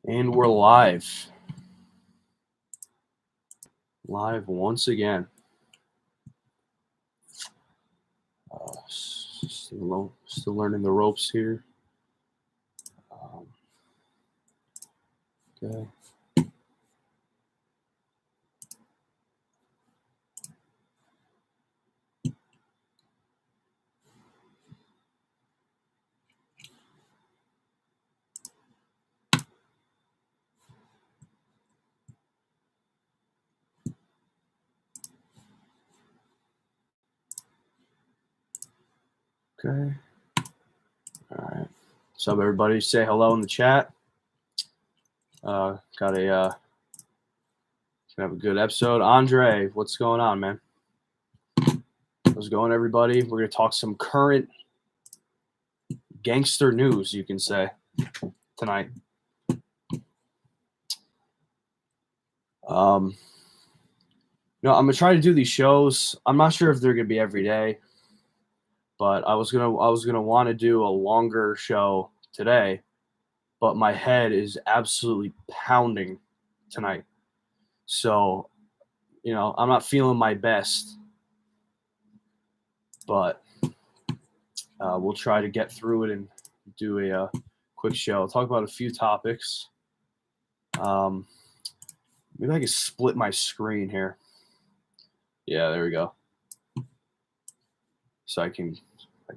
And we're live. Live once again. Still learning the ropes here. Okay. Okay. All right. What's up, everybody? Say hello in the chat. Gonna have a good episode. Andre, what's going on, man? How's it going, everybody? We're gonna talk some current gangster news, you can say, tonight. I'm gonna try to do these shows. I'm not sure if they're gonna be every day, but I was gonna want to do a longer show today, but my head is absolutely pounding tonight. So, I'm not feeling my best, but we'll try to get through it and do a quick show. I'll talk about a few topics. Maybe I can split my screen here. Yeah, there we go. So I can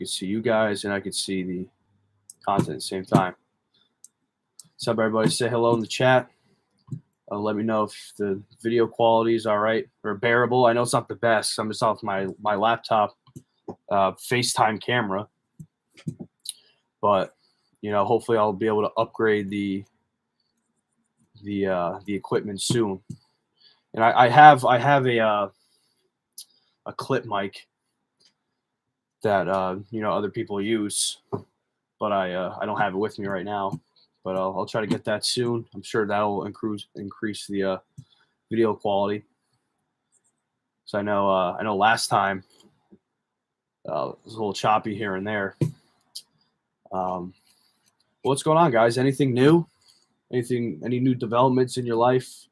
see you guys and I can see the content at the same time. What's up, everybody? Say hello in the chat. Let me know if the video quality is all right or bearable. I know it's not the best. I'm just off my laptop FaceTime camera, but hopefully I'll be able to upgrade the equipment soon. And I have a clip mic that other people use, but I don't have it with me right now. But I'll try to get that soon. I'm sure that'll increase the video quality. So I know last time it was a little choppy here and there. What's going on, guys? Anything new? Any new developments in your life?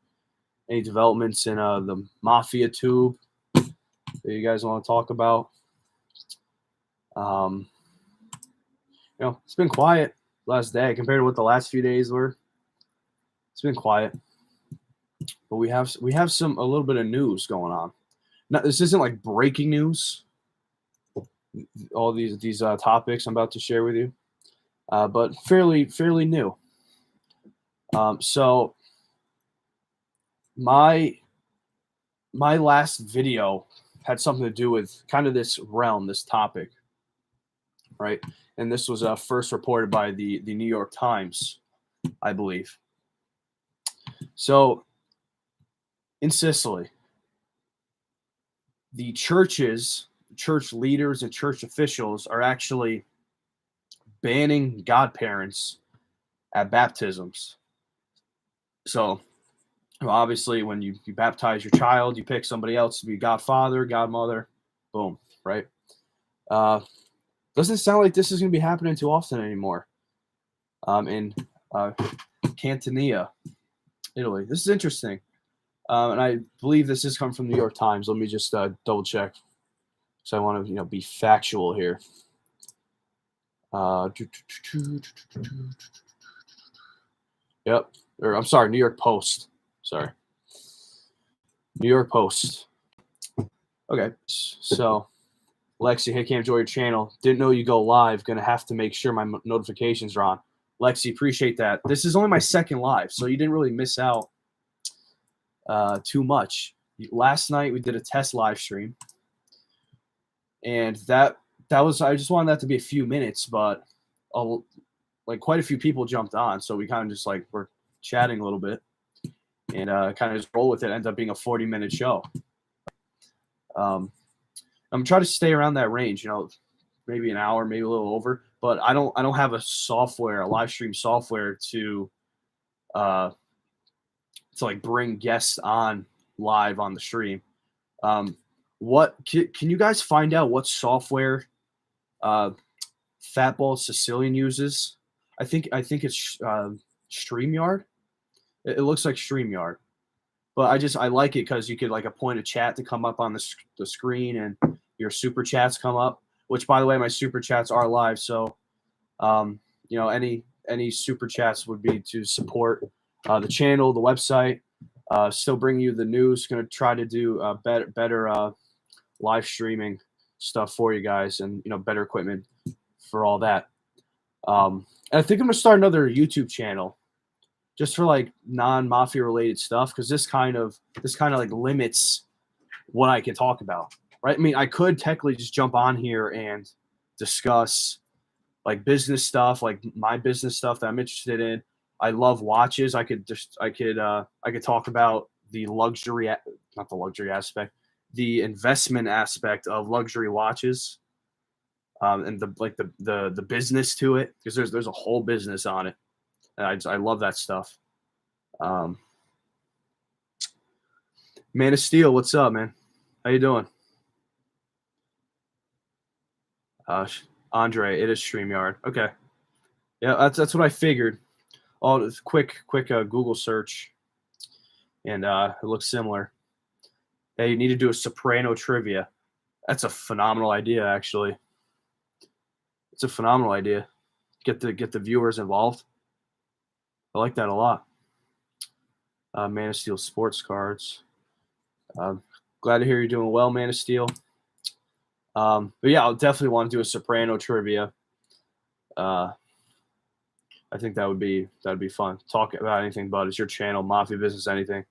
Any developments in the Mafia tube that you guys want to talk about? It's been quiet last day compared to what the last few days were. It's been quiet, but we have a little bit of news going on. Now, this isn't like breaking news. All these topics I'm about to share with you, but fairly new. So my last video had something to do with kind of this realm, this topic, right? And this was first reported by the New York Times, I believe. So in Sicily, the church leaders and church officials are actually banning godparents at baptisms. So obviously when you baptize your child, you pick somebody else to be godfather, godmother, boom, right? Doesn't sound like this is going to be happening too often anymore. In Catania, Italy. This is interesting. And I believe this has come from the New York Times. Let me just double check. So I want to, be factual here. Yep. Or I'm sorry, New York Post. Sorry. New York Post. Okay. So, Lexi, hey, can't enjoy your channel. Didn't know you go live. Gonna have to make sure my notifications are on. Lexi, appreciate that. This is only my second live, so you didn't really miss out too much. Last night we did a test live stream, and that was, I just wanted that to be a few minutes, but quite a few people jumped on, so we kind of just were chatting a little bit and kind of just roll with it. Ended up being a 40-minute show. I'm trying to stay around that range, maybe an hour, maybe a little over, but I don't have a live stream software to bring guests on live on the stream. What can you guys find out what software Fatball Sicilian uses? I think it's StreamYard. It looks like StreamYard. But I like it because you could like appoint a chat to come up on the screen, and your super chats come up. Which, by the way, my super chats are live. So, any super chats would be to support the channel, the website. Still bringing you the news. Going to try to do better live streaming stuff for you guys, and better equipment for all that. And I think I'm gonna start another YouTube channel just for like non-mafia related stuff, because this kind of like limits what I can talk about, right? I mean, I could technically just jump on here and discuss like business stuff, like my business stuff that I'm interested in. I love watches. I could talk about the luxury, not the luxury aspect, the investment aspect of luxury watches, and the business to it, because there's a whole business on it, and I love that stuff. Man of Steel, what's up, man? How you doing? Andre, it is StreamYard. Okay, yeah, that's what I figured. Oh, quick Google search, and it looks similar. Hey, you need to do a Soprano trivia. That's a phenomenal idea, actually. It's a phenomenal idea. Get the viewers involved. I like that a lot. Man of Steel sports cards. Glad to hear you're doing well, Man of Steel. But yeah, I'll definitely want to do a Soprano trivia. I think that'd be fun. Talk about anything, but it's your channel, mafia business, anything.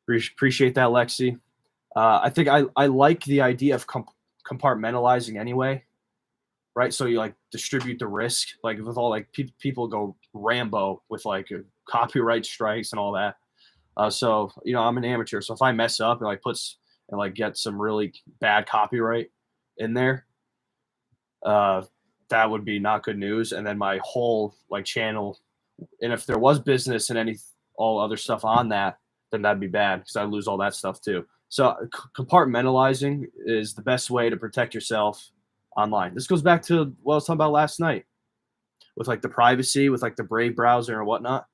Appreciate that, Lexi. I think I like the idea of compartmentalizing anyway, right? So you like distribute the risk, like with all like people go Rambo with like copyright strikes and all that. So I'm an amateur, so if I mess up and like get some really bad copyright in there, that would be not good news. And then my whole like channel, and if there was business and all other stuff on that, then that'd be bad because I lose all that stuff too. So compartmentalizing is the best way to protect yourself online. This goes back to what I was talking about last night with like the privacy, with like the Brave browser and whatnot.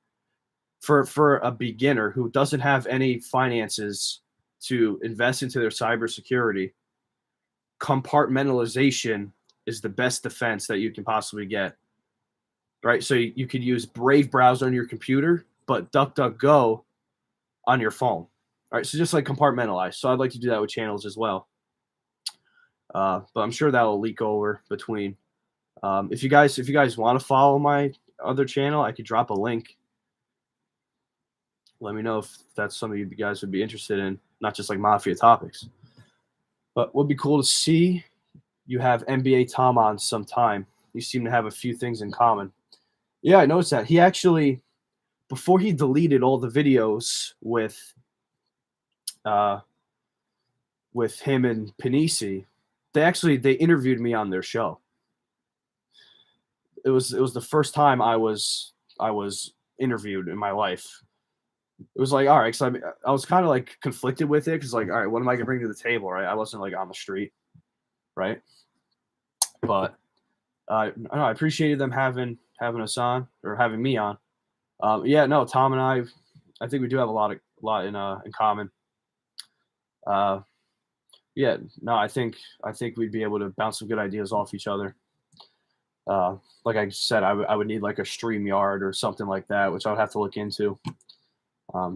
For a beginner who doesn't have any finances to invest into their cybersecurity, compartmentalization is the best defense that you can possibly get, right? So you could use Brave browser on your computer, but DuckDuckGo on your phone. All right, so just like compartmentalize. So I'd like to do that with channels as well. But I'm sure that will leak over between. If you guys want to follow my other channel, I could drop a link. Let me know if that's something you guys would be interested in, not just like mafia topics. But would be cool to see you have NBA Tom on sometime. You seem to have a few things in common. Yeah, I noticed that. He actually, before he deleted all the videos with him and Panisi, they interviewed me on their show. It was the first time I was interviewed in my life. It was like, all right, because I was kind of like conflicted with it, because like, all right, what am I gonna bring to the table, right? I wasn't like on the street, right? But I appreciated them having us on, or having me on. Yeah, no, Tom and I think we do have a lot in common. Yeah, no, I think we'd be able to bounce some good ideas off each other. Like I said, I would need like a StreamYard or something like that, which I would have to look into.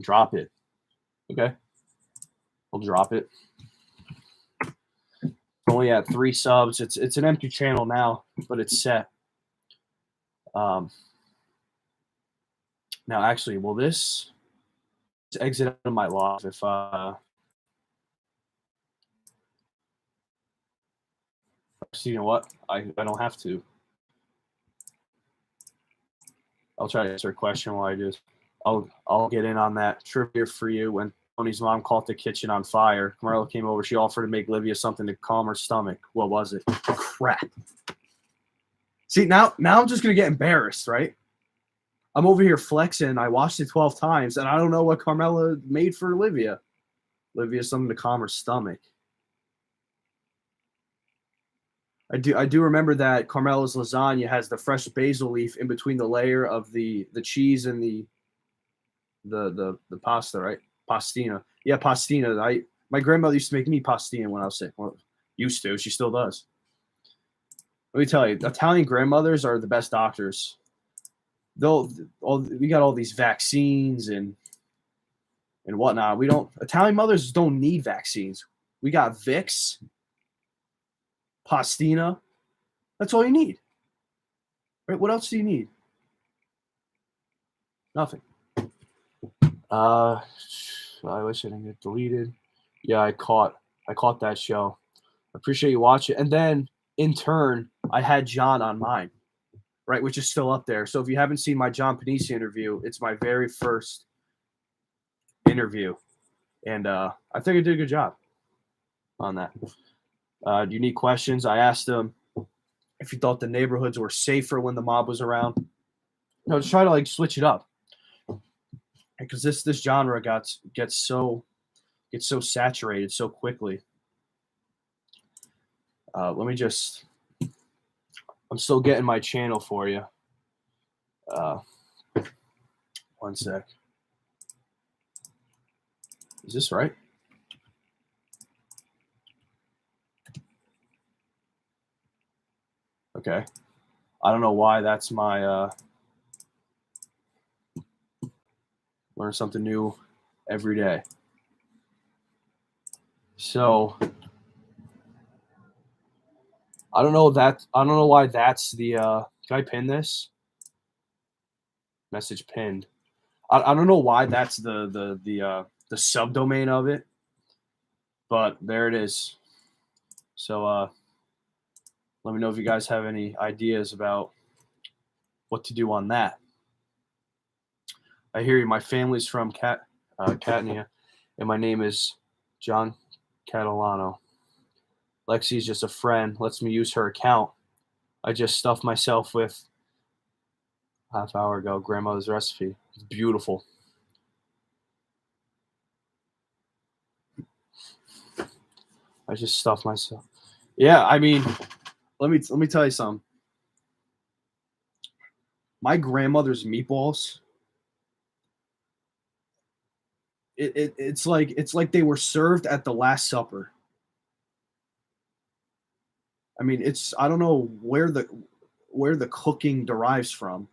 Drop it. Okay. I'll drop it. Only at 3 subs. It's an empty channel now, but it's set. Now actually, will this exit out of my live if so you know what? I don't have to. I'll try to answer a question while I do. I'll get in on that trivia for you. When Tony's mom caught the kitchen on fire, Carmelo came over. She offered to make Livia something to calm her stomach. What was it? Crap. See, now I'm just gonna get embarrassed, right? I'm over here flexing. I watched it 12 times, and I don't know what Carmela made for Livia. Livia something to calm her stomach. I do remember that Carmela's lasagna has the fresh basil leaf in between the layer of the cheese and the the pasta, right? Pastina. Yeah, pastina. My grandmother used to make me pastina when I was sick. Well, used to. She still does. Let me tell you, Italian grandmothers are the best doctors. We got all these vaccines and whatnot. Italian mothers don't need vaccines. We got Vicks, pastina. That's all you need. Right? What else do you need? Nothing. I wish I didn't get deleted. Yeah, I caught that show. Appreciate you watching. And then in turn, I had John on mine, right, which is still up there. So if you haven't seen my John Panisi interview, it's my very first interview, and I think I did a good job on that. Unique questions. I asked him if he thought the neighborhoods were safer when the mob was around. No, just try to like switch it up, because this genre gets so saturated so quickly. Let me just. I'm still getting my channel for you. One sec. Is this right? Okay. I don't know why that's my learn something new every day. So I don't know why that's the can I pin this? Message pinned. I don't know why that's the subdomain of it, but there it is. So let me know if you guys have any ideas about what to do on that. I hear you. My family's from Catania, and my name is John Catalano. Lexi's just a friend. Lets me use her account. I just stuffed myself with half hour ago grandmother's recipe. It's beautiful. I just stuffed myself. Yeah, I mean, let me tell you something. My grandmother's meatballs. It's like they were served at the Last Supper. I mean, I don't know where the cooking derives from,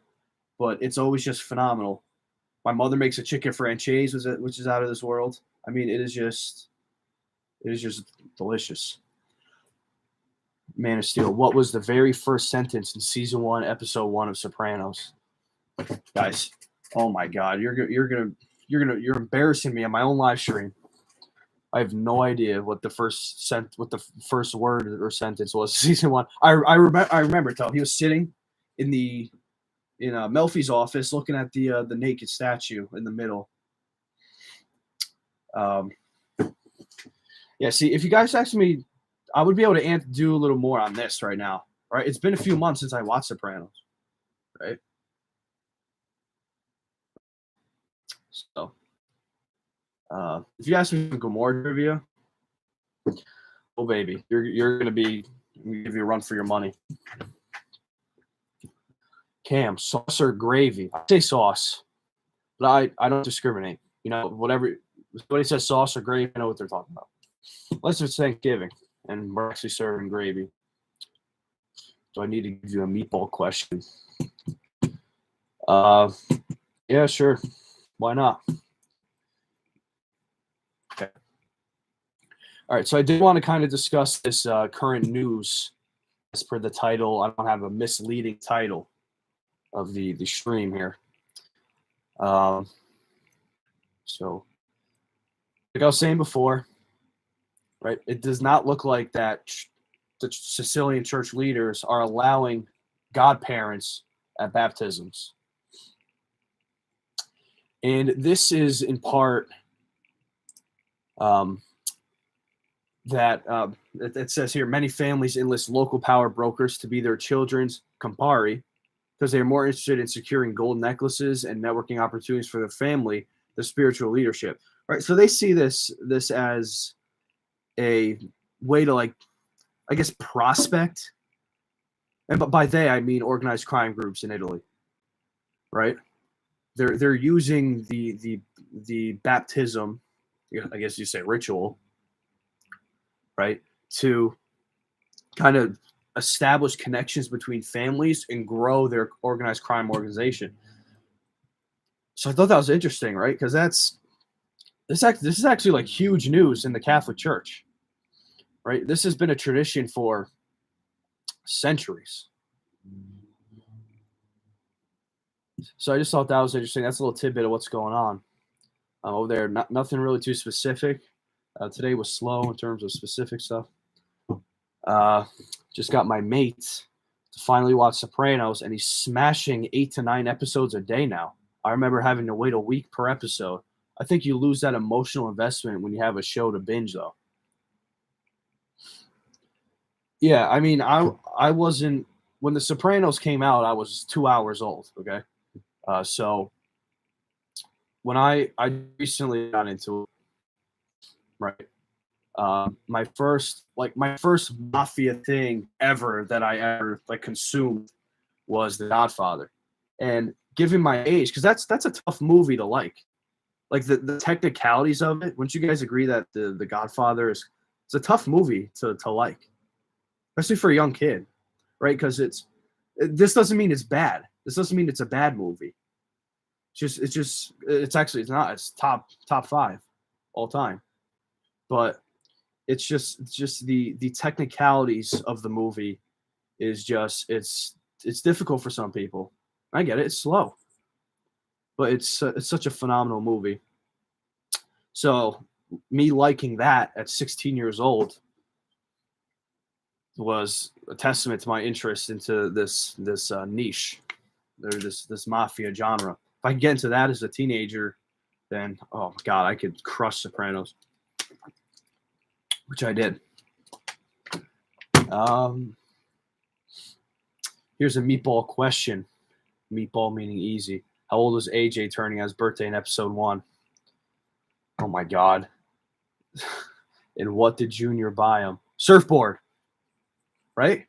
but it's always just phenomenal. My mother makes a chicken franchise, which is out of this world. I mean, it is just delicious. Man of Steel. What was the very first sentence in season 1, episode 1 of Sopranos? Guys, oh my God, you're embarrassing me on my own live stream. I have no idea what the first word or sentence was. Season 1. I remember. Tell he was sitting in Melfi's office, looking at the naked statue in the middle. Yeah. See, if you guys asked me, I would be able to do a little more on this right now. Right? It's been a few months since I watched Sopranos. Right. So, if you ask me some Gomorrah trivia, oh baby, you're gonna give you a run for your money. Cam, sauce or gravy? I say sauce, but I don't discriminate. You know, whatever somebody says sauce or gravy, I know what they're talking about. Unless it's Thanksgiving and we're actually serving gravy. Do I need to give you a meatball question? Yeah, sure. Why not? Okay. All right, so I did want to kind of discuss this current news as per the title. I don't have a misleading title of the stream here. So, like I was saying before, right, it does not look like that the Sicilian church leaders are allowing godparents at baptisms. And this is in part that it says here, many families enlist local power brokers to be their children's compari because they are more interested in securing gold necklaces and networking opportunities for their family, the spiritual leadership. Right. So they see this as a way to, like, I guess, prospect. And but by they, I mean organized crime groups in Italy. Right. they're using the baptism, I guess you say ritual, right, to kind of establish connections between families and grow their organized crime organization. So I thought that was interesting, right? Because this is actually like huge news in the Catholic Church, right? This has been a tradition for centuries. So I just thought that was interesting. That's a little tidbit of what's going on over there. Nothing really too specific. Today was slow in terms of specific stuff. Just got my mate to finally watch Sopranos, and he's smashing 8 to 9 episodes a day now. I remember having to wait a week per episode. I think you lose that emotional investment when you have a show to binge, though. Yeah, I mean, I wasn't when The Sopranos came out. I was 2 hours old. Okay, so when I recently got into it, right? My first mafia thing ever that I ever like consumed was The Godfather, and given my age, because that's a tough movie to like the technicalities of it. Wouldn't you guys agree that the Godfather it's a tough movie to like, especially for a young kid, right? Because this doesn't mean it's bad. This doesn't mean it's a bad movie. It's not. It's top 5 all time, but it's just the technicalities of the movie is just it's difficult for some people. I get it. It's slow, but it's such a phenomenal movie. So me liking that at 16 years old was a testament to my interest into this niche, or this mafia genre. If I can get into that as a teenager, then oh my god, I could crush Sopranos, which I did. Here's a meatball question. Meatball meaning easy. How old was AJ turning on his birthday in episode 1? Oh my god. And what did Junior buy him? Surfboard. Right?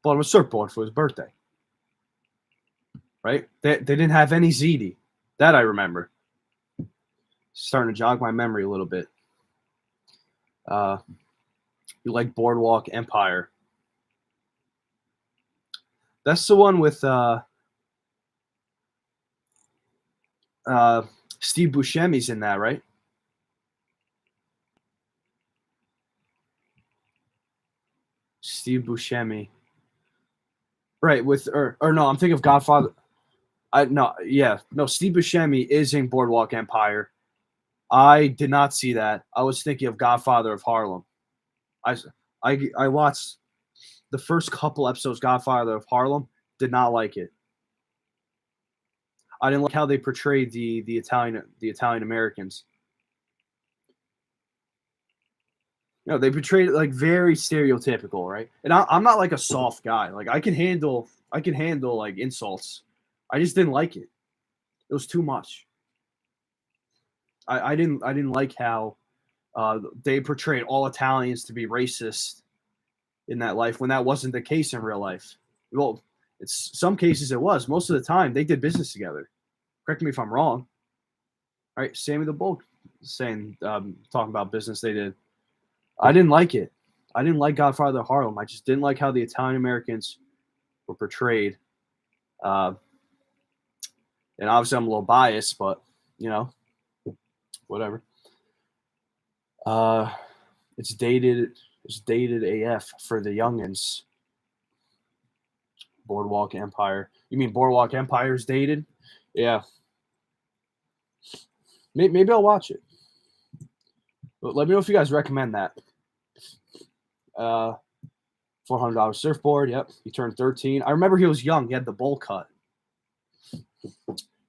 Bought him a surfboard for his birthday. Right? They didn't have any ZD. That I remember. Starting to jog my memory a little bit. You like Boardwalk Empire. That's the one with Steve Buscemi's in that, right? Steve Buscemi. Right, with or no, I'm thinking of Godfather. Steve Buscemi is in Boardwalk Empire. I did not see that. I was thinking of Godfather of Harlem. I watched the first couple episodes Godfather of Harlem. Did not like it. I didn't like how they portrayed the Italian Americans. No, they portrayed it like very stereotypical, right? And I'm not like a soft guy. Like I can handle like insults. I just didn't like it. It was too much. I didn't like how they portrayed all Italians to be racist in that life when that wasn't the case in real life. Well, it's some cases it was. Most of the time they did business together. Correct me if I'm wrong. All right, Sammy the Bull saying talking about business they did. I didn't like it. I didn't like Godfather of Harlem. I just didn't like how the Italian Americans were portrayed. And obviously I'm a little biased, but you know, whatever. It's dated AF for the youngins. Boardwalk Empire. You mean Boardwalk Empire's dated? Yeah. Maybe I'll watch it. But let me know if you guys recommend that. $400 surfboard. Yep. He turned 13. I remember he was young. He had the bowl cut.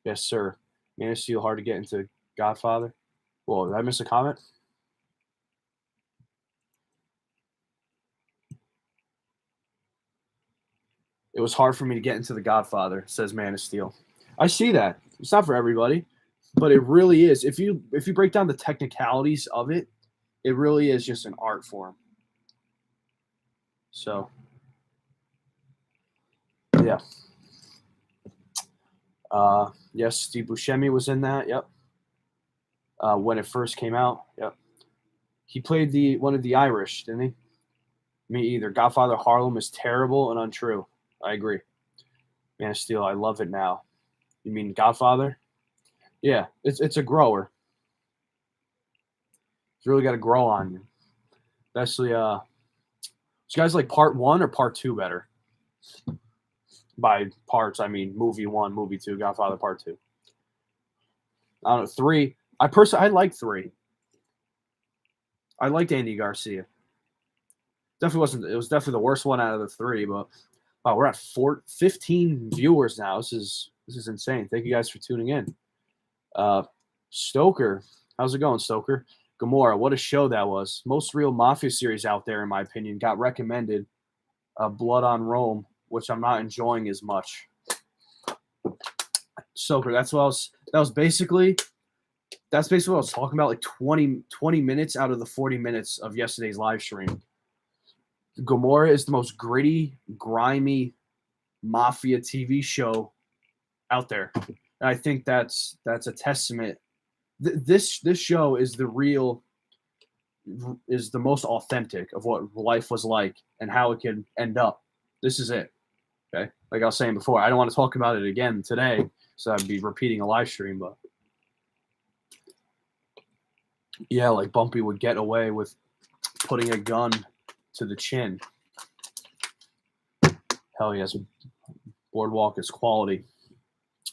Yes, sir. Man of Steel, hard to get into Godfather. Whoa, did I miss a comment? It was hard for me to get into The Godfather, says Man of Steel. I see that. It's not for everybody, but it really is. If you break down the technicalities of it, it really is just an art form. So, yeah. Yes, Steve Buscemi was in that. Yep. When it first came out. Yep. He played one of the Irish, didn't he? Me either. Godfather Harlem is terrible and untrue. I agree. Man of Steel, I love it now. You mean Godfather? Yeah, it's a grower. It's really got to grow on you. Especially, you guys like part 1 or part 2 better? By parts, I mean movie 1, movie 2, Godfather part 2. I don't know, 3. I like 3. I liked Andy Garcia. It was definitely the worst one out of the 3, but wow, we're at 15 viewers now. This is insane. Thank you guys for tuning in. Stoker, how's it going, Stoker? Gamora, what a show that was. Most real mafia series out there, in my opinion. Got recommended. Blood on Rome, which I'm not enjoying as much. Stoker, that's basically what I was talking about, like 20 minutes out of the 40 minutes of yesterday's live stream. Gomorrah is the most gritty, grimy mafia TV show out there. And I think that's a testament. This show is the most authentic of what life was like and how it could end up. This is it. Okay. Like I was saying before, I don't want to talk about it again today, so I'd be repeating a live stream, but yeah, like Bumpy would get away with putting a gun to the chin. Hell yes. Boardwalk is quality.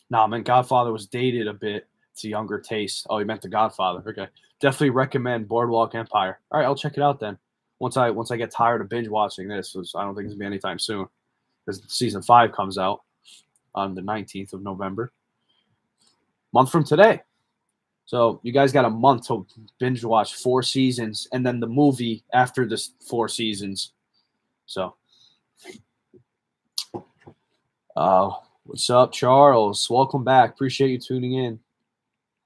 Nah, man, Godfather was dated a bit to younger taste. Oh, he meant The Godfather. Okay. Definitely recommend Boardwalk Empire. All right, I'll check it out then. Once I get tired of binge watching this, I don't think it's gonna be anytime soon, because season 5 comes out on the 19th of November. Month from today. So you guys got a month to binge watch 4 seasons and then the movie after this 4 seasons. So what's up, Charles? Welcome back. Appreciate you tuning in.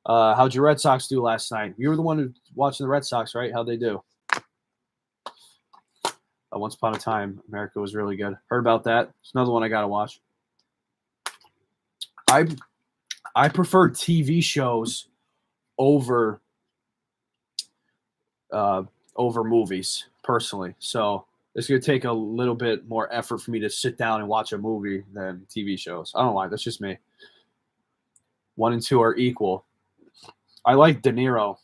How'd your Red Sox do last night? You were the one who watching the Red Sox, right? How'd they do? Once Upon a Time, America was really good. Heard about that. It's another one I gotta watch. I prefer TV shows over movies personally. So it's gonna take a little bit more effort for me to sit down and watch a movie than TV shows. I don't know why. That's just me. 1 and 2 are equal. I like De Niro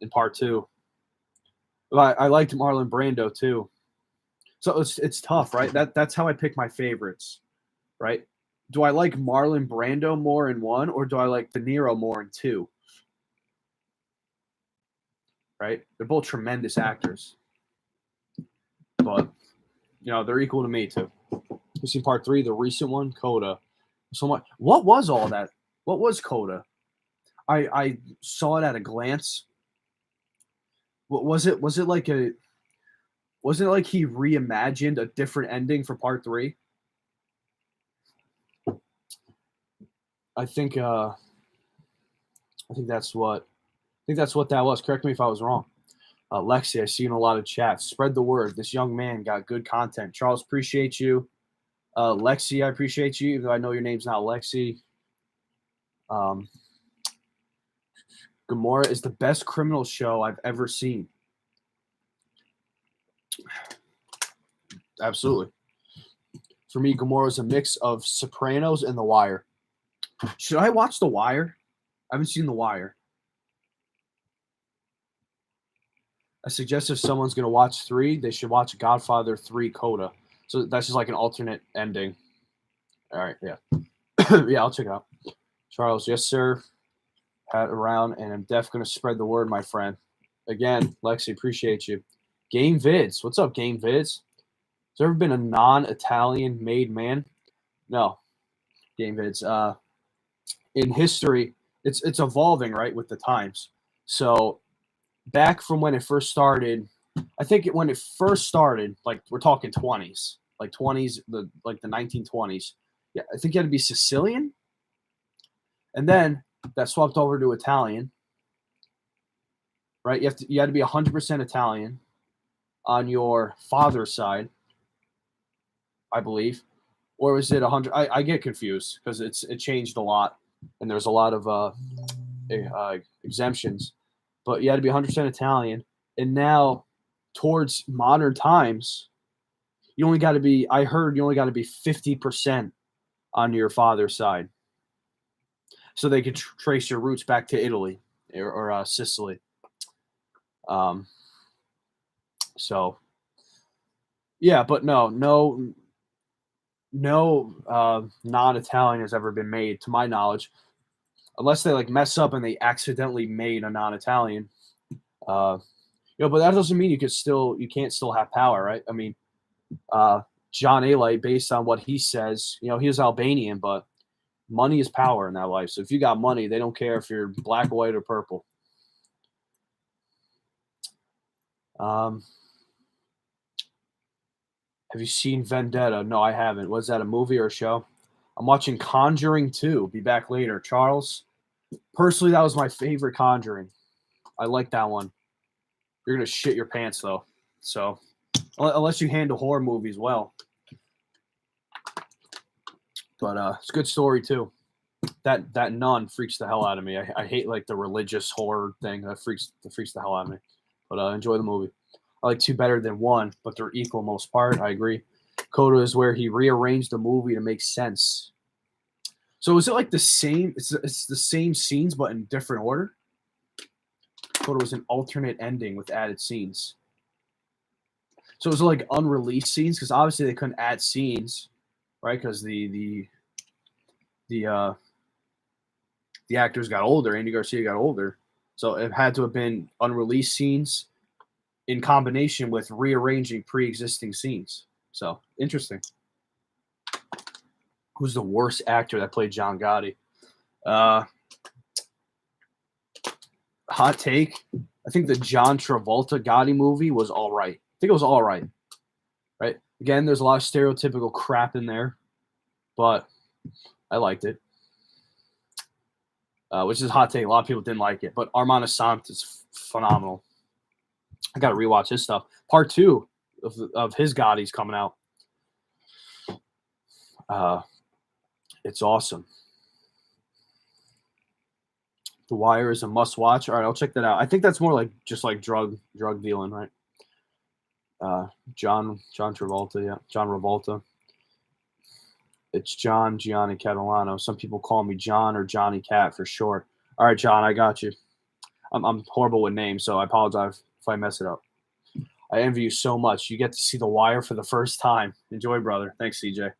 in part 2. I liked Marlon Brando too. So it's tough, right? That's how I pick my favorites, right? Do I like Marlon Brando more in 1, or do I like De Niro more in 2? Right? They're both tremendous actors, but they're equal to me too. You see part 3, the recent one, Coda. So much. What was all that? What was Coda? I saw it at a glance. What was it? Was it like he reimagined a different ending for part 3? I think that's what that was. Correct me if I was wrong. Lexi, I see you in a lot of chats. Spread the word. This young man got good content. Charles, appreciate you. Lexi, I appreciate you, even though I know your name's not Lexi. Gomorrah is the best criminal show I've ever seen. Absolutely. For me, Gomorrah is a mix of Sopranos and The Wire. Should I watch The Wire? I haven't seen The Wire. I suggest if someone's going to watch 3, they should watch Godfather 3 Coda. So that's just like an alternate ending. All right, yeah. Yeah, I'll check it out. Charles, yes, sir. Hat around, and I'm definitely going to spread the word, my friend. Again, Lexi, appreciate you. Game Vids. What's up, Game Vids? Has there ever been a non-Italian made man? No. Game Vids. In history, it's evolving, right, with the times. So back from when it first started, I think when it first started, like we're talking 20s, like 20s, the 1920s. Yeah, I think you had to be Sicilian. And then that swapped over to Italian. Right? You had to be 100% Italian on your father's side, I believe. Or was it 100? I get confused because it changed a lot. and there's a lot of exemptions, but you had to be 100% Italian. And now, towards modern times, you only got to be. I heard you only got to be 50% on your father's side, so they could trace your roots back to Italy or Sicily. Um, so yeah, but no non-Italian has ever been made, to my knowledge, unless they like mess up and they accidentally made a non-Italian. But that doesn't mean you can't still have power, right? I mean, John Alite, based on what he says, he was Albanian, but money is power in that life. So if you got money, they don't care if you're black, white, or purple. Have you seen Vendetta? No, I haven't. Was that a movie or a show? I'm watching Conjuring 2. Be back later. Charles, personally, that was my favorite Conjuring. I like that one. You're going to shit your pants, though. So, unless you handle horror movies well. But it's a good story, too. That nun freaks the hell out of me. I hate, like, the religious horror thing. That freaks the hell out of me. But enjoy the movie. I like 2 better than 1, but they're equal most part. I agree. Coda is where he rearranged the movie to make sense. So is it like the same? It's the same scenes, but in different order? Coda was an alternate ending with added scenes. So was it like unreleased scenes? Because obviously they couldn't add scenes, right? Because the actors got older. Andy Garcia got older. So it had to have been unreleased scenes in combination with rearranging pre-existing scenes. So, interesting. Who's the worst actor that played John Gotti? Hot take. I think the John Travolta Gotti movie was all right. I think it was all right. Right? Again, there's a lot of stereotypical crap in there, but I liked it. Which is a hot take. A lot of people didn't like it, but Armand Assante is phenomenal. I got to rewatch his stuff. Part 2 of his Gotti's coming out. It's awesome. The Wire is a must watch. All right, I'll check that out. I think that's more like just like drug dealing, right? John Travolta, yeah. John Travolta. It's Gianni Catalano. Some people call me John or Johnny Cat for short. All right, John, I got you. I'm horrible with names, so I apologize if I mess it up. I envy you so much. You get to see The Wire for the first time. Enjoy, brother. Thanks, CJ.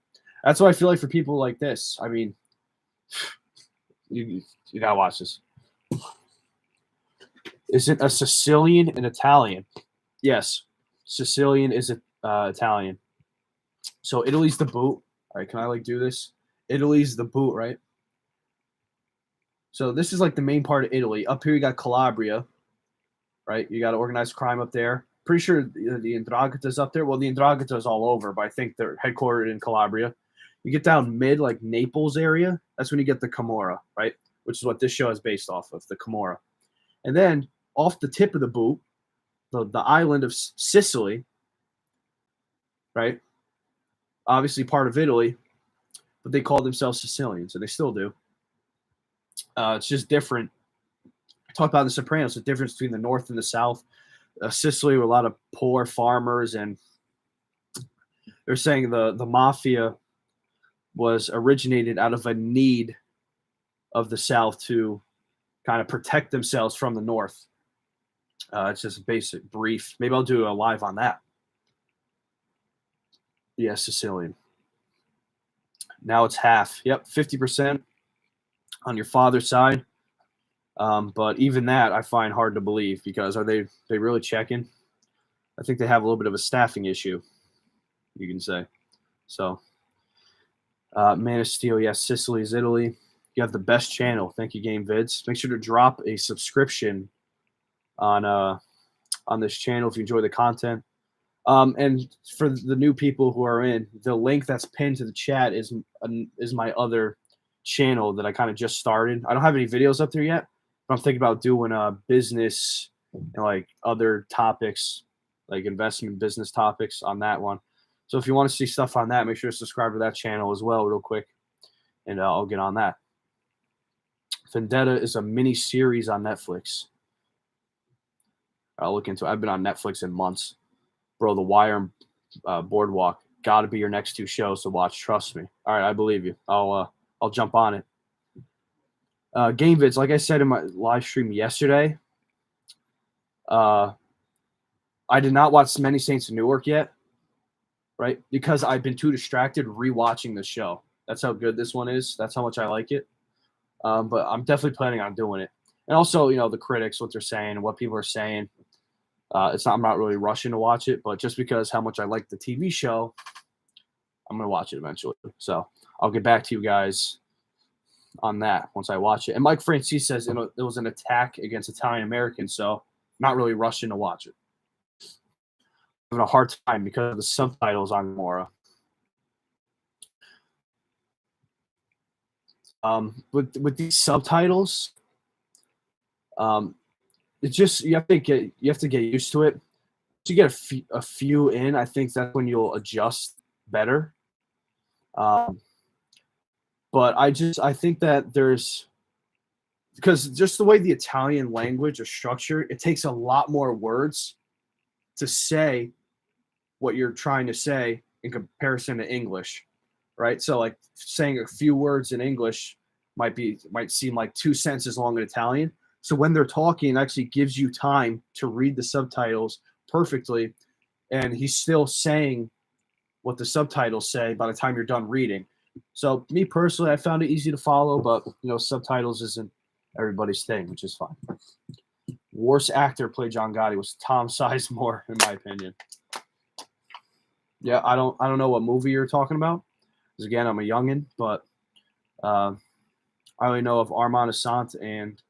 That's what I feel like for people like this. I mean, you gotta watch this. Is it a Sicilian and Italian? Yes, Sicilian is Italian. So Italy's the boot. All right, can I like do this? Italy's the boot, right? So this is like the main part of Italy. Up here you got Calabria, right? You got organized crime up there. Pretty sure the 'Ndrangheta's up there. Well, the 'Ndrangheta's all over, but I think they're headquartered in Calabria. You get down mid, like Naples area, that's when you get the Camorra, right? Which is what this show is based off of, the Camorra. And then off the tip of the boot, the island of Sicily, right? Obviously part of Italy, but they call themselves Sicilians, and they still do. It's just different. I talked about The Sopranos, the difference between the North and the South. Sicily were a lot of poor farmers, and they're saying the mafia was originated out of a need of the South to kind of protect themselves from the North. It's just a basic brief. Maybe I'll do a live on that. Yeah, Sicilian. Now it's half. Yep, 50% on your father's side. But even that I find hard to believe, because are they really checking? I think they have a little bit of a staffing issue, you can say. So, Man of Steel, yes, Sicily is Italy. You have the best channel. Thank you, Game Vids. Make sure to drop a subscription on this channel if you enjoy the content. And for the new people who are in, the link that's pinned to the chat is my other channel that I kind of just started. I don't have any videos up there yet, but I'm thinking about doing business and like other topics, like investment business topics on that one. So if you want to see stuff on that, make sure to subscribe to that channel as well real quick, and I'll get on that. Vendetta is a mini series on Netflix. I'll look into it. I've been on Netflix in months. Bro, The Wire and Boardwalk got to be your next two shows to watch. Trust me. All right, I believe you. I'll jump on it. Game vids, like I said in my live stream yesterday, I did not watch Many Saints of Newark yet, right? Because I've been too distracted rewatching the show. That's how good this one is. That's how much I like it. But I'm definitely planning on doing it. And also, the critics, what they're saying, what people are saying. I'm not really rushing to watch it, but just because how much I like the TV show, I'm going to watch it eventually. So I'll get back to you guys on that once I watch it. And Mike Francis says it was an attack against Italian Americans, so not really rushing to watch it. I'm having a hard time because of the subtitles on Gamora. With these subtitles, it's just you have to get used to it. Once you get a few in, I think that's when you'll adjust better. But I think that because just the way the Italian language is structured, it takes a lot more words to say what you're trying to say in comparison to English, right? So like saying a few words in English might seem like 2 sentences long in Italian. So when they're talking, it actually gives you time to read the subtitles perfectly, and he's still saying what the subtitles say by the time you're done reading. So me personally, I found it easy to follow, but subtitles isn't everybody's thing, which is fine. Worst actor played John Gotti was Tom Sizemore, in my opinion. Yeah, I don't know what movie you're talking about. Because again, I'm a youngin, but I only know of Armand Assante and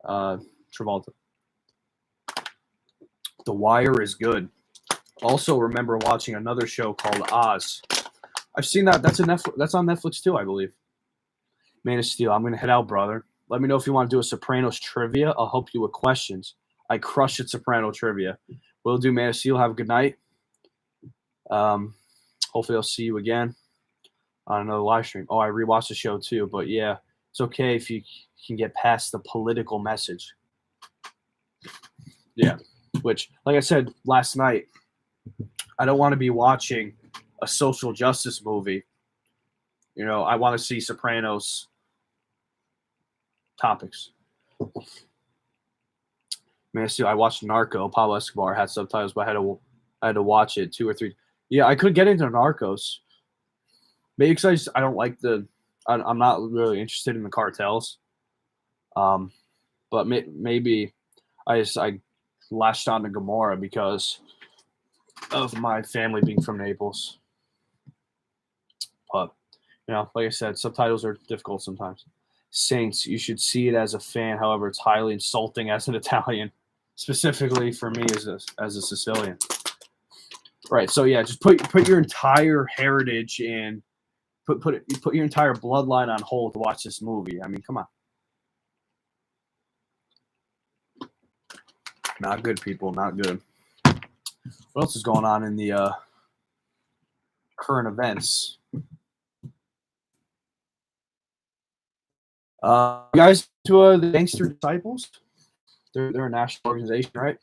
Travolta. The Wire is good. Also, remember watching another show called Oz. I've seen that. That's on Netflix too, I believe. Man of Steel. I'm gonna head out, brother. Let me know if you want to do a Sopranos trivia. I'll help you with questions. I crush at Soprano trivia. Will do, Man of Steel. Have a good night. Hopefully I'll see you again on another live stream. Oh, I rewatched the show too, but yeah, it's okay if you can get past the political message. Yeah, which, like I said last night, I don't want to be watching a social justice movie. I want to see Sopranos topics. Man, I watched Narco. Pablo Escobar had subtitles, but I had to watch it 2 or 3. Yeah, I could get into Narcos. Maybe because I don't like I'm not really interested in the cartels. But maybe I latched on to Gamora because of my family being from Naples. But, like I said, subtitles are difficult sometimes. Saints, you should see it as a fan. However, it's highly insulting as an Italian, specifically for me as a Sicilian. Right. So yeah, just put your entire heritage and put your entire bloodline on hold to watch this movie. I mean, come on. Not good, people. Not good. What else is going on in the current events? Guys, to the Gangster Disciples, they're a national organization, right?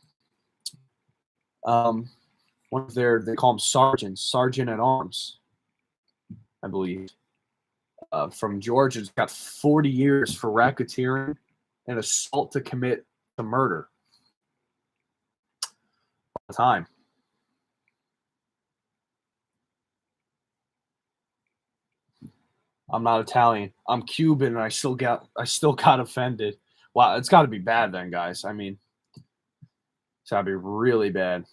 One of they call them sergeant at arms, I believe. From Georgia, has got 40 years for racketeering and assault to commit to murder. Time. I'm not Italian. I'm Cuban, and I still got offended. Wow, it's got to be bad then, guys. I mean, it's got to be really bad.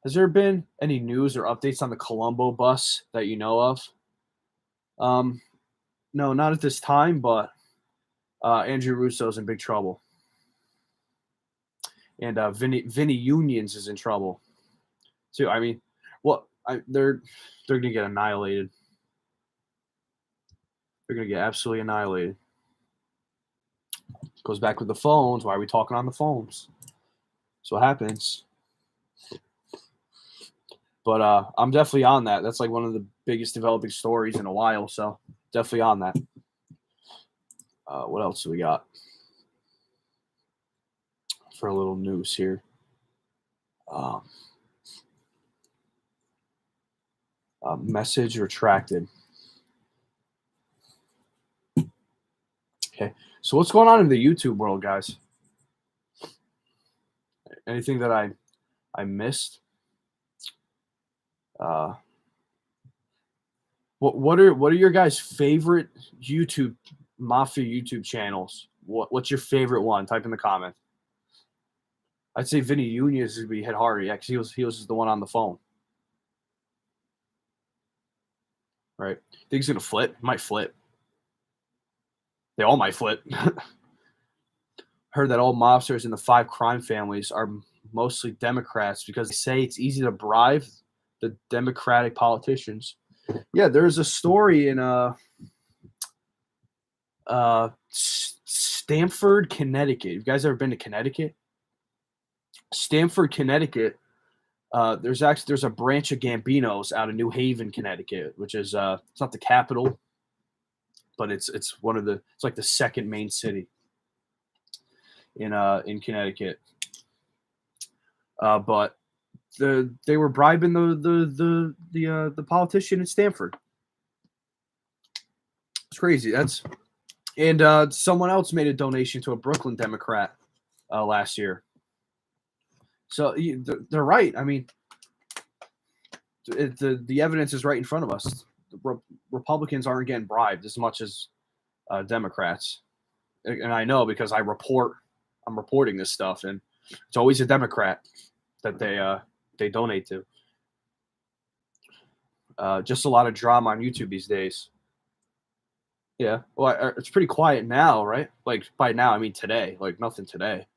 Has there been any news or updates on the Colombo bus that you know of? No, not at this time, but Andrew Russo's in big trouble. And Vinny Unions is in trouble too. I mean, they're going to get annihilated. They're going to get absolutely annihilated. Goes back with the phones. Why are we talking on the phones? That's what happens. But I'm definitely on that. That's like one of the biggest developing stories in a while. So definitely on that. What else do we got for a little news here? Message retracted. Okay, so what's going on in the YouTube world, guys? Anything that I missed? What are your guys' favorite Mafia YouTube channels? What's your favorite one? Type in the comment. I'd say Vinny Nunez would be hit harder, yeah, because he was the one on the phone. Right? Think he's gonna flip? He might flip. They all might flip. Heard that all mobsters in the 5 crime families are mostly Democrats because they say it's easy to bribe the Democratic politicians. Yeah, there's a story in Stamford, Connecticut. You guys ever been to Connecticut? Stamford, Connecticut. There's a branch of Gambinos out of New Haven, Connecticut, which is it's not the capital, but it's like the second main city in Connecticut. But they were bribing the politician in Stamford. It's crazy. And someone else made a donation to a Brooklyn Democrat last year. So they're right. I mean, the evidence is right in front of us. Republicans aren't getting bribed as much as Democrats, and I know because I'm reporting this stuff, and it's always a Democrat that they donate to. Just a lot of drama on YouTube these days. Yeah, well, it's pretty quiet now, right? Like by now, I mean today. Like nothing today.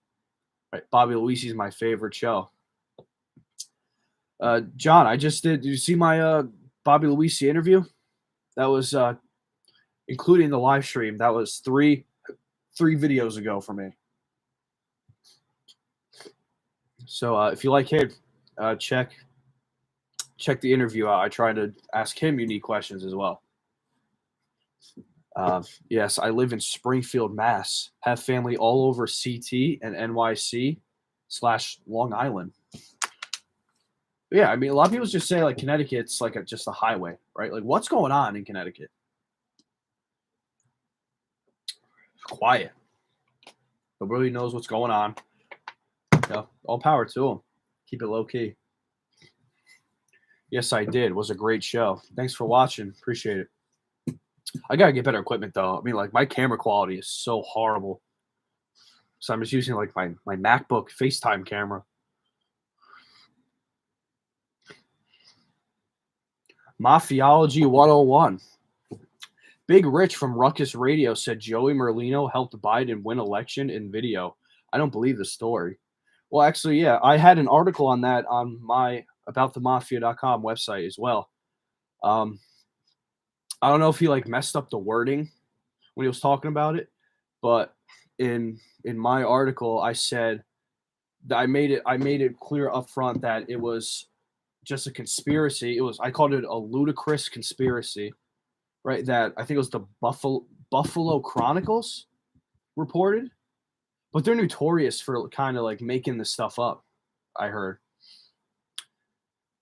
Right, Bobby Luisi's my favorite show. John, I just did. Did you see my Bobby Luisi interview? That was including the live stream. That was three videos ago for me. So if you like him, check the interview out. I try to ask him unique questions as well. Yes, I live in Springfield, Mass. Have family all over CT and NYC / Long Island. Yeah, I mean, a lot of people just say like Connecticut's like just a highway, right? Like, what's going on in Connecticut? It's quiet. Nobody knows what's going on. Yeah, all power to them. Keep it low key. Yes, I did. It was a great show. Thanks for watching. Appreciate it. I gotta get better equipment though. I mean, like my camera quality is so horrible. So I'm just using like my MacBook FaceTime camera. Mafiology 101. Big Rich from Ruckus Radio said Joey Merlino helped Biden win election in video. I don't believe the story. Well, actually, yeah, I had an article on that on my aboutthemafia.com website as well. I don't know if he like messed up the wording when he was talking about it, but in my article, I said that I made it clear up front that it was just a conspiracy. I called it a ludicrous conspiracy, right? That I think it was the Buffalo Chronicles reported, but they're notorious for kind of like making this stuff up. I heard.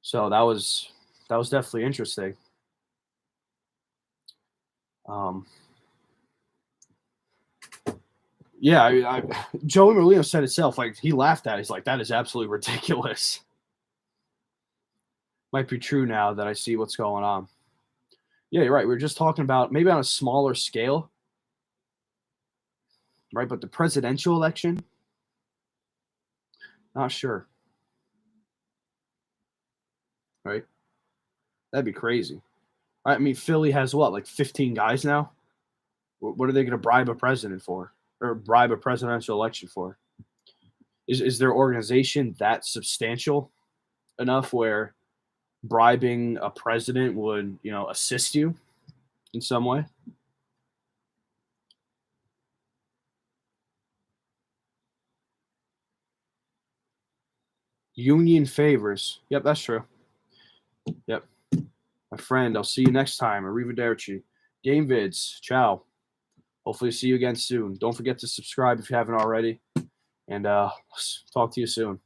So that was definitely interesting. Yeah, Joey Merlino said itself, like he laughed at it. He's like, that is absolutely ridiculous. Might be true now that I see what's going on. Yeah, you're right. We were just talking about maybe on a smaller scale, right? But the presidential election, not sure. Right? That'd be crazy. I mean, Philly has what, like 15 guys now? What are they going to bribe a president for? Or bribe a presidential election for? Is their organization that substantial enough where bribing a president would, assist you in some way? Union favors. Yep, that's true. Yep. My friend, I'll see you next time. Arrivederci. Game vids. Ciao. hopefully see you again soon. Don't forget to subscribe if you haven't already. And talk to you soon.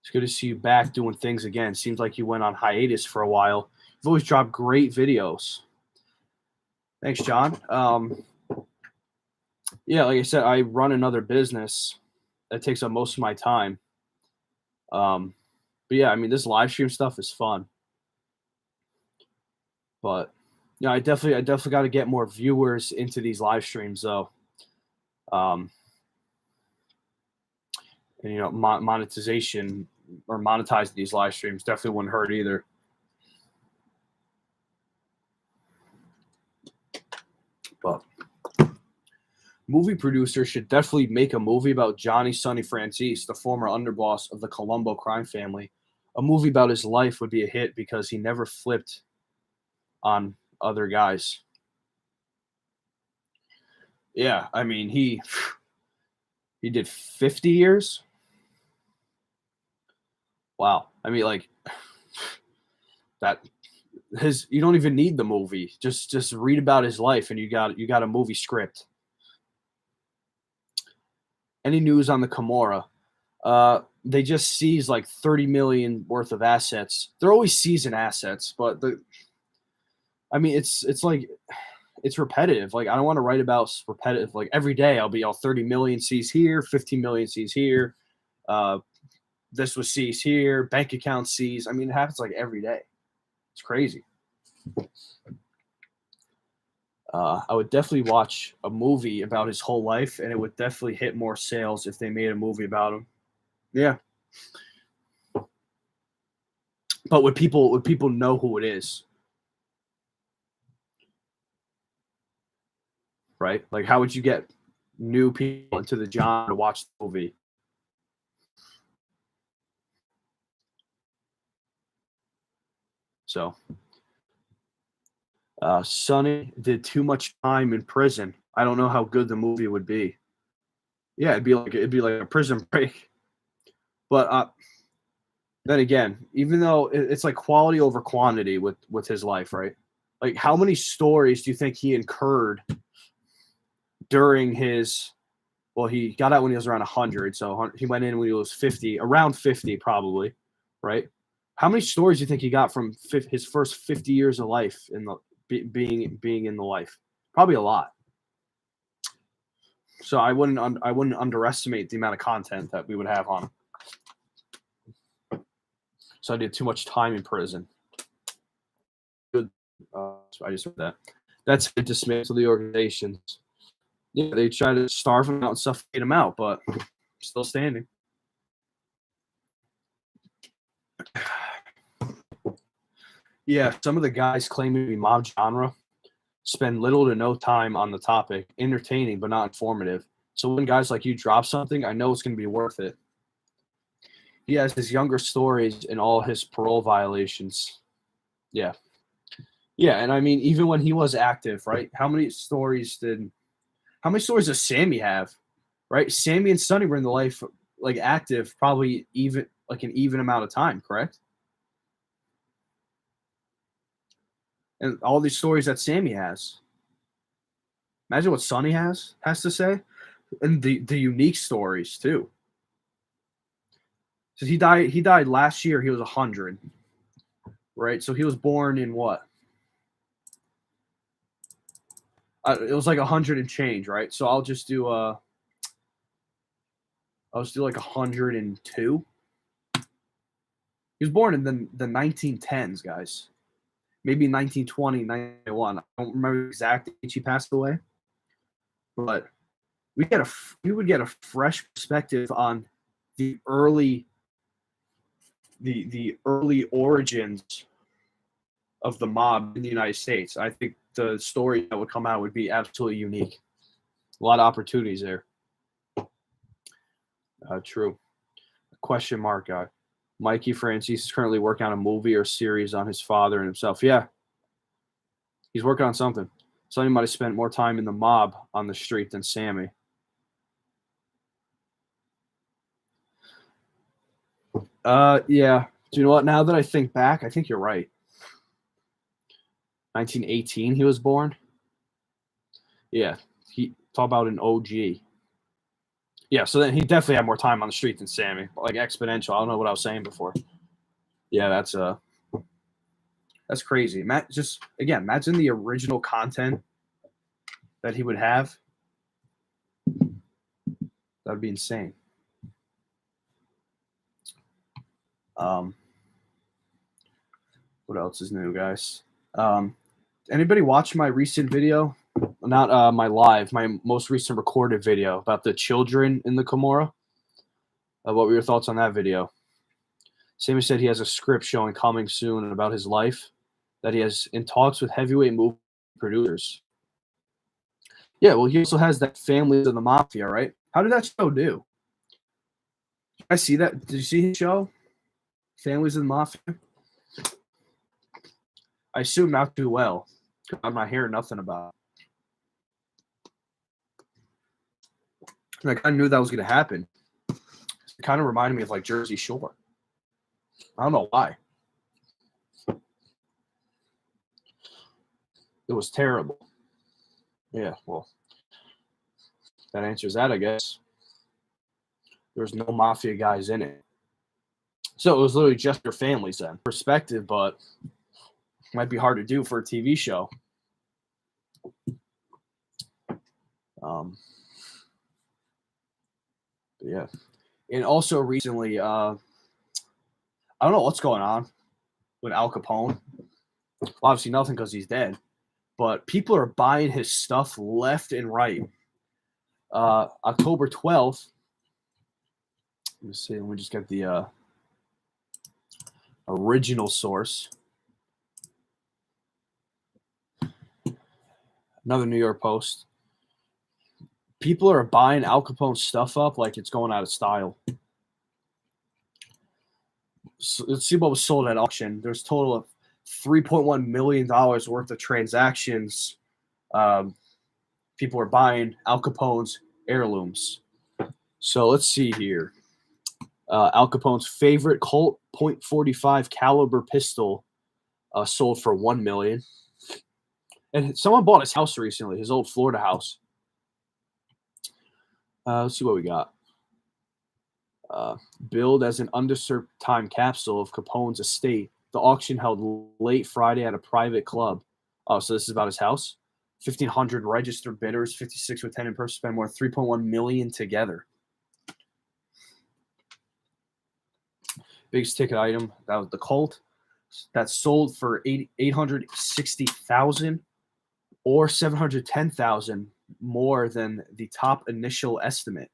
It's good to see you back doing things again. Seems like you went on hiatus for a while. You've always dropped great videos. Thanks, John. Yeah, like I said, I run another business that takes up most of my time. But yeah, I mean, this live stream stuff is fun. But yeah, I definitely got to get more viewers into these live streams, though. And monetization or monetize these live streams definitely wouldn't hurt either. But movie producers should definitely make a movie about Johnny Sonny Francis, the former underboss of the Colombo crime family. A movie about his life would be a hit because he never flipped on other guys. Yeah, I mean, he did 50 years. Wow. I mean, like that you don't even need the movie. Just read about his life and you got a movie script. Any news on the Camorra? They just seized like 30 million worth of assets. They're always seizing assets, but it's like it's repetitive. Like I don't want to write about repetitive. Like every day I'll be 30 million seized here, 15 million seized here. This was seized here, bank account seized. I mean, it happens like every day. It's crazy. I would definitely watch a movie about his whole life, and it would definitely hit more sales if they made a movie about him. Yeah. But would people know who it is? Right? Like, how would you get new people into the genre to watch the movie? So, Sonny did too much time in prison. I don't know how good the movie would be. Yeah, it'd be like a prison break. But then again, even though it's like quality over quantity with his life, right? Like, how many stories do you think he incurred during his? Well, he got out when he was around 100, so he went in when he was 50, around 50 probably, right? How many stories do you think he got from his first 50 years of life in the being in the life? Probably a lot. So I wouldn't underestimate the amount of content that we would have on him. So I did too much time in prison. Good. So I just heard that. That's a dismissal of the organizations. Yeah, they try to starve him out and suffocate him out, but still standing. Yeah, some of the guys claiming to be mob genre spend little to no time on the topic, entertaining but not informative. So when guys like you drop something, I know it's going to be worth it. He has his younger stories and all his parole violations. Yeah. Yeah, and I mean, even when he was active, right? How many stories does Sammy have? Right? Sammy and Sonny were in the life like active probably even like an even amount of time, correct? And all these stories that Sammy has. Imagine what Sonny has to say. And the unique stories too. So he died last year, he was 100. Right? So he was born in what? It was like 100 and change, right? So I'll just do like 102. He was born in the 1910s, guys. Maybe 1920, 1991. I don't remember the exact age he passed away. But we would get a fresh perspective on the early origins of the mob in the United States. I think the story that would come out would be absolutely unique. A lot of opportunities there. True. Question mark, guy. Mikey Francis is currently working on a movie or series on his father and himself. Yeah, he's working on something. Sonny might have spent more time in the mob on the street than Sammy. Yeah. Do you know what? Now that I think back, I think you're right. 1918 he was born. Yeah, he talk about an OG. Yeah, so then he definitely had more time on the street than Sammy, like exponential. I don't know what I was saying before. Yeah, that's crazy. Matt, just again, imagine the original content that he would have. That would be insane. What else is new, guys? Anybody watch my recent video? Not my live, my most recent recorded video about the children in the Kimura. What were your thoughts on that video? Sammy said he has a script showing coming soon about his life that he has in talks with heavyweight movie producers. Yeah, well, he also has that Families of the Mafia, right? How did that show do? Did I see that? Did you see his show? Families of the Mafia? I assume not too well. I'm not hearing nothing about it. Like, I knew that was going to happen. It kind of reminded me of like Jersey Shore. I don't know why. It was terrible. Yeah, well, that answers that, I guess. There's no mafia guys in it. So it was literally just your families then. Perspective, but it might be hard to do for a TV show. Yeah. And also recently, I don't know what's going on with Al Capone. Obviously nothing because he's dead. But people are buying his stuff left and right. October 12th. Let me see. Let me just get the original source. Another New York Post. People are buying Al Capone's stuff up like it's going out of style. So let's see what was sold at auction. There's a total of $3.1 million worth of transactions. People are buying Al Capone's heirlooms. So let's see here. Al Capone's favorite Colt .45 caliber pistol sold for $1 million. And someone bought his house recently, his old Florida house. Let's see what we got. Billed as an undisturbed time capsule of Capone's estate. The auction held late Friday at a private club. Oh, so this is about his house. 1,500 registered bidders, 56 with 10 in person, spent more than $3.1 million together. Biggest ticket item, that was the Colt. That sold for $860,000 or $710,000 more than the top initial estimate.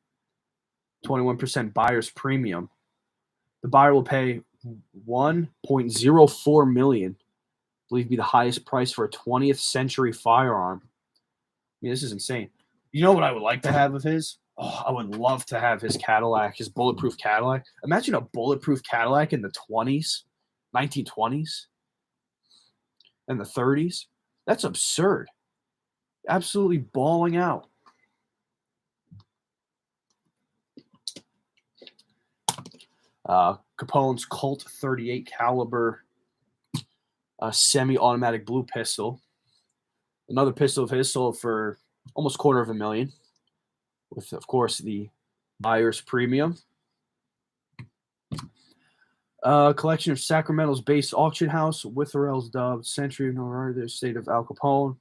21% buyer's premium. The buyer will pay $1.04 million. Believed to be the highest price for a 20th century firearm. I mean, this is insane. You know what I would like to have of his? Oh, I would love to have his Cadillac, his bulletproof Cadillac. Imagine a bulletproof Cadillac in the 20s, 1920s, and the 30s. That's absurd. Absolutely balling out. Capone's Colt .38 caliber semi-automatic blue pistol. Another pistol of his sold for almost $250,000, with, of course, the buyer's premium. Collection of Sacramento's based auction house, Witherell's dubbed Century of the Estate of Al Capone.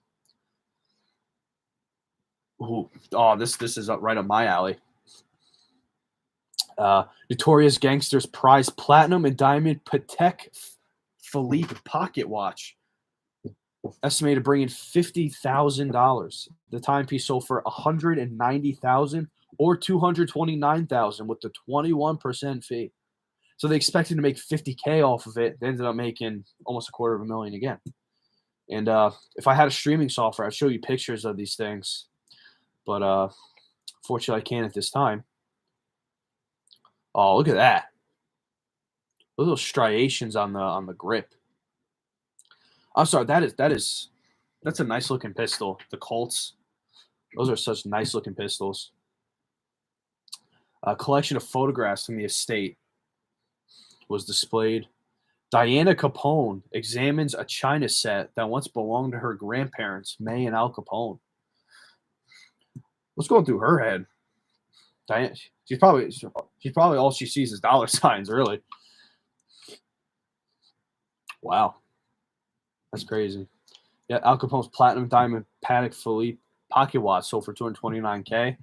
Ooh, oh, this is right up my alley. Notorious Gangster's prized platinum and diamond Patek Philippe pocket watch, estimated to bring in $50,000. The timepiece sold for $190,000 or $229,000 with the 21% fee. So they expected to make $50K off of it. They ended up making almost $250,000 again. And if I had a streaming software, I'd show you pictures of these things, but fortunately, I can't at this time. Oh, look at that! Look at those striations on the grip. I'm sorry, that's a nice looking pistol. The Colts, those are such nice looking pistols. A collection of photographs from the estate was displayed. Diana Capone examines a china set that once belonged to her grandparents, May and Al Capone. What's going through her head? Diana, she's probably all she sees is dollar signs, really. Wow. That's crazy. Yeah, Al Capone's platinum diamond Patek Philippe pocket watch sold for $229K.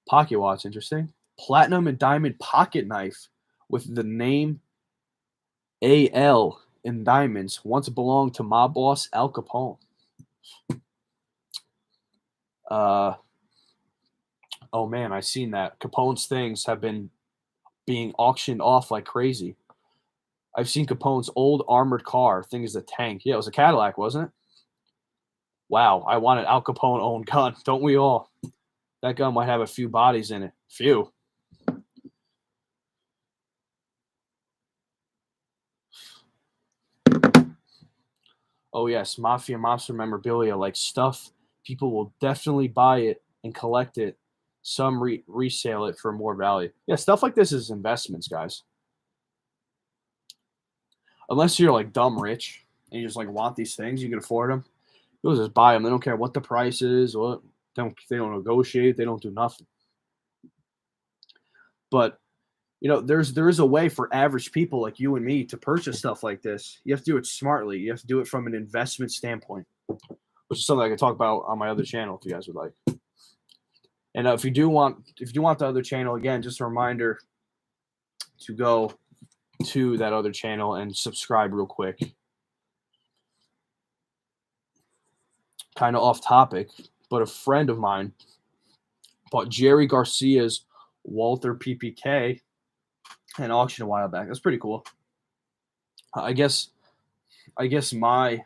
Pocket watch, interesting. Platinum and diamond pocket knife with the name AL in diamonds once belonged to mob boss Al Capone. Oh man, I seen that. Capone's things have been being auctioned off like crazy. I've seen Capone's old armored car. Thing is a tank. Yeah, it was a Cadillac, wasn't it? Wow, I want an Al Capone owned gun. Don't we all? That gun might have a few bodies in it. Few. Oh yes, Mafia Mobster memorabilia, like stuff. People will definitely buy it and collect it. Some resale it for more value. Yeah, stuff like this is investments, guys. Unless you're like dumb rich and you just like want these things, you can afford them. You'll just buy them. They don't care what the price is. What they don't negotiate. They don't do nothing. But you know, there is a way for average people like you and me to purchase stuff like this. You have to do it smartly. You have to do it from an investment standpoint, which is something I can talk about on my other channel if you guys would like. And if you do want the other channel, again, just a reminder to go to that other channel and subscribe real quick. Kind of off topic, but a friend of mine bought Jerry Garcia's Walther PPK at an auction a while back. That's pretty cool. I guess my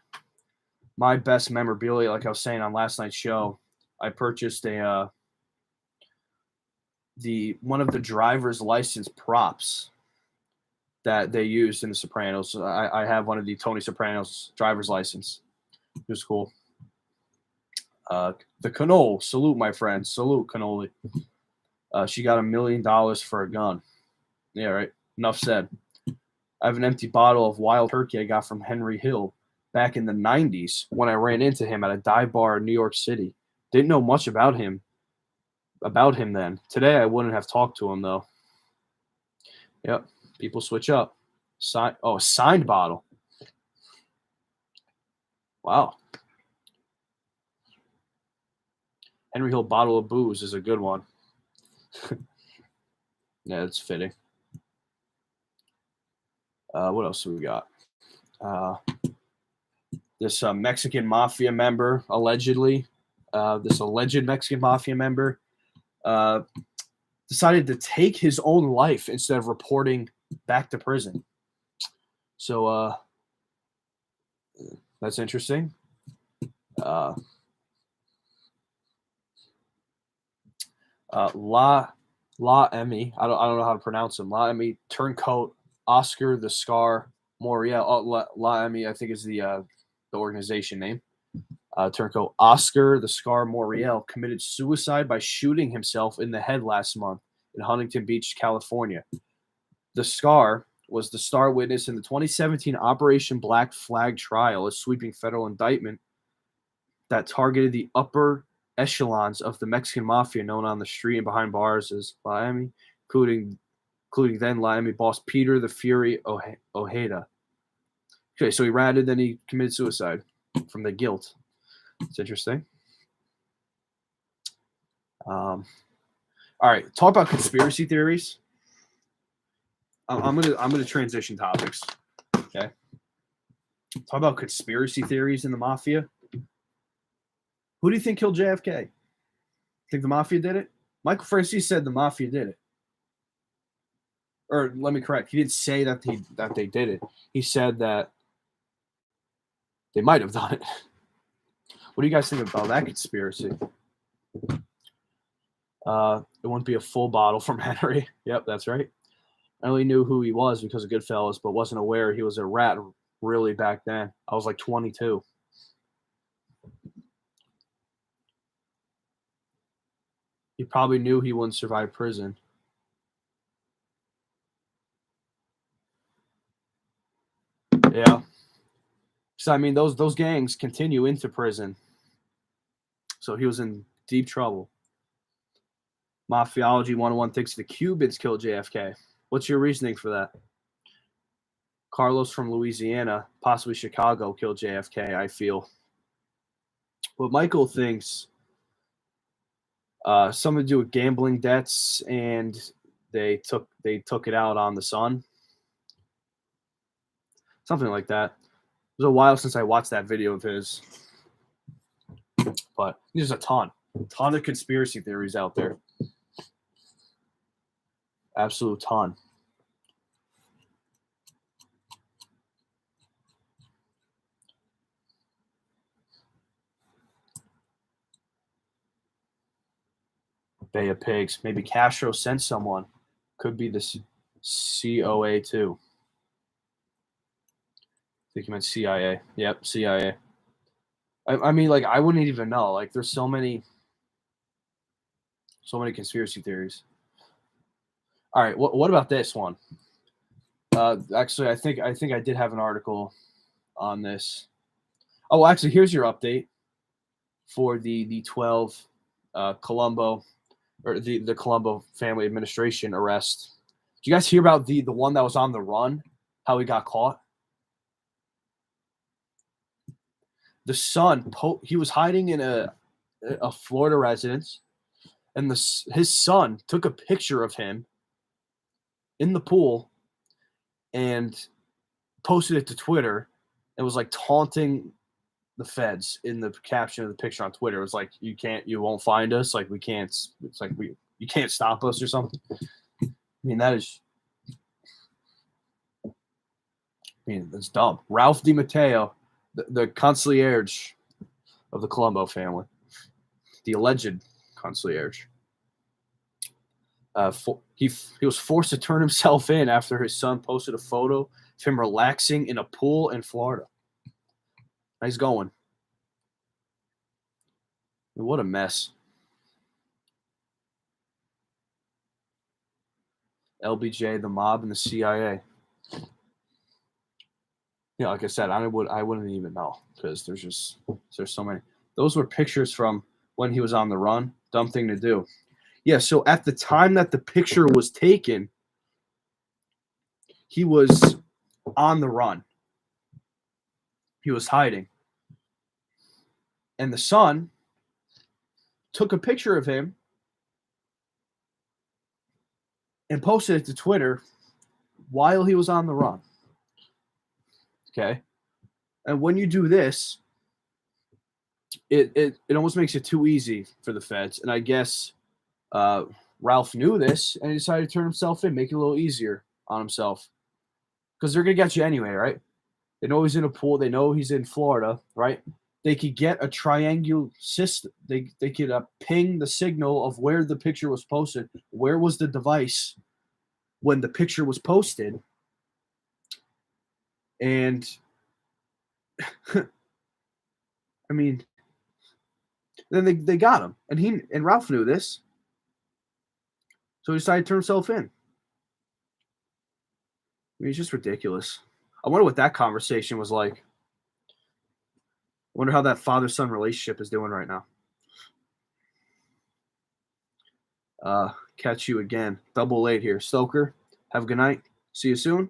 best memorabilia, like I was saying on last night's show, I purchased one of the driver's license props that they used in The Sopranos. I have one of the Tony Soprano's driver's license. It was cool. The Cannoli, salute my friend, salute Cannoli. She got $1 million for a gun. Yeah, right. Enough said. I have an empty bottle of wild turkey I got from Henry Hill back in the 90s when I ran into him at a dive bar in New York City. Didn't know much about him then. Today I wouldn't have talked to him though. Yep, people switch up. A signed bottle. Wow. Henry Hill bottle of booze is a good one. Yeah, it's fitting. What else do we got? This Mexican mafia member, allegedly, this alleged Mexican mafia member decided to take his own life instead of reporting back to prison. So that's interesting. La Emmy, I don't know how to pronounce him. La Emmy Turncoat Oscar the Scar Moriel. La Emmy, I think, is the organization name. Turncoat Oscar the Scar Moriel committed suicide by shooting himself in the head last month in Huntington Beach, California. The Scar was the star witness in the 2017 Operation Black Flag trial, a sweeping federal indictment that targeted the upper echelons of the Mexican mafia known on the street and behind bars as Miami, including then Miami boss Peter the Fury Ojeda. Okay, so he ratted, then he committed suicide from the guilt. It's interesting. All right, talk about conspiracy theories. I'm gonna transition topics. Okay, talk about conspiracy theories in the mafia. Who do you think killed JFK? Think the mafia did it? Michael Francis said the mafia did it. Or let me correct. He didn't say that they did it. He said that they might have done it. What do you guys think about that conspiracy? It wouldn't be a full bottle from Henry. Yep, that's right. I only knew who he was because of Goodfellas, but wasn't aware he was a rat really back then. I was like 22. He probably knew he wouldn't survive prison. Yeah. So I mean, those gangs continue into prison. So he was in deep trouble. Mafiology 101 thinks the Cubans killed JFK. What's your reasoning for that? Carlos from Louisiana, possibly Chicago, killed JFK, I feel. But Michael thinks something to do with gambling debts, and they took it out on the son. Something like that. It was a while since I watched that video of his. But there's a ton of conspiracy theories out there. Absolute ton. Bay of Pigs. Maybe Castro sent someone. Could be the COA too. I think you meant CIA. Yep, CIA. I mean, like, I wouldn't even know. Like, there's so many conspiracy theories. All right, what about this one? Actually, I think I did have an article on this. Oh, actually, here's your update for the 12 Colombo or the Colombo family administration arrest. Did you guys hear about the one that was on the run? How he got caught? The son, he was hiding in a Florida residence, and his son took a picture of him in the pool and posted it to Twitter. It was like taunting the feds in the caption of the picture on Twitter. It was like, you won't find us. Like, we can't, it's like, you can't stop us or something. I mean, that's dumb. Ralph DiMatteo, the concierge of the Colombo family, the alleged concierge. He was forced to turn himself in after his son posted a photo of him relaxing in a pool in Florida. Nice going. What a mess. LBJ, the mob, and the CIA. Yeah, like I said, I wouldn't even know because there's so many. Those were pictures from when he was on the run. Dumb thing to do. Yeah, so at the time that the picture was taken, he was on the run. He was hiding. And the son took a picture of him and posted it to Twitter while he was on the run. Okay? And when you do this, it almost makes it too easy for the feds. And I guess Ralph knew this, and he decided to turn himself in, make it a little easier on himself. Because they're going to get you anyway, right? They know he's in a pool. They know he's in Florida, right? They could get a triangular system. They could ping the signal of where the picture was posted. Where was the device when the picture was posted? And, I mean, then they got him. And Ralph knew this. So he decided to turn himself in. I mean, it's just ridiculous. I wonder what that conversation was like. I wonder how that father-son relationship is doing right now. Catch you again. Double late here. Stoker, have a good night. See you soon.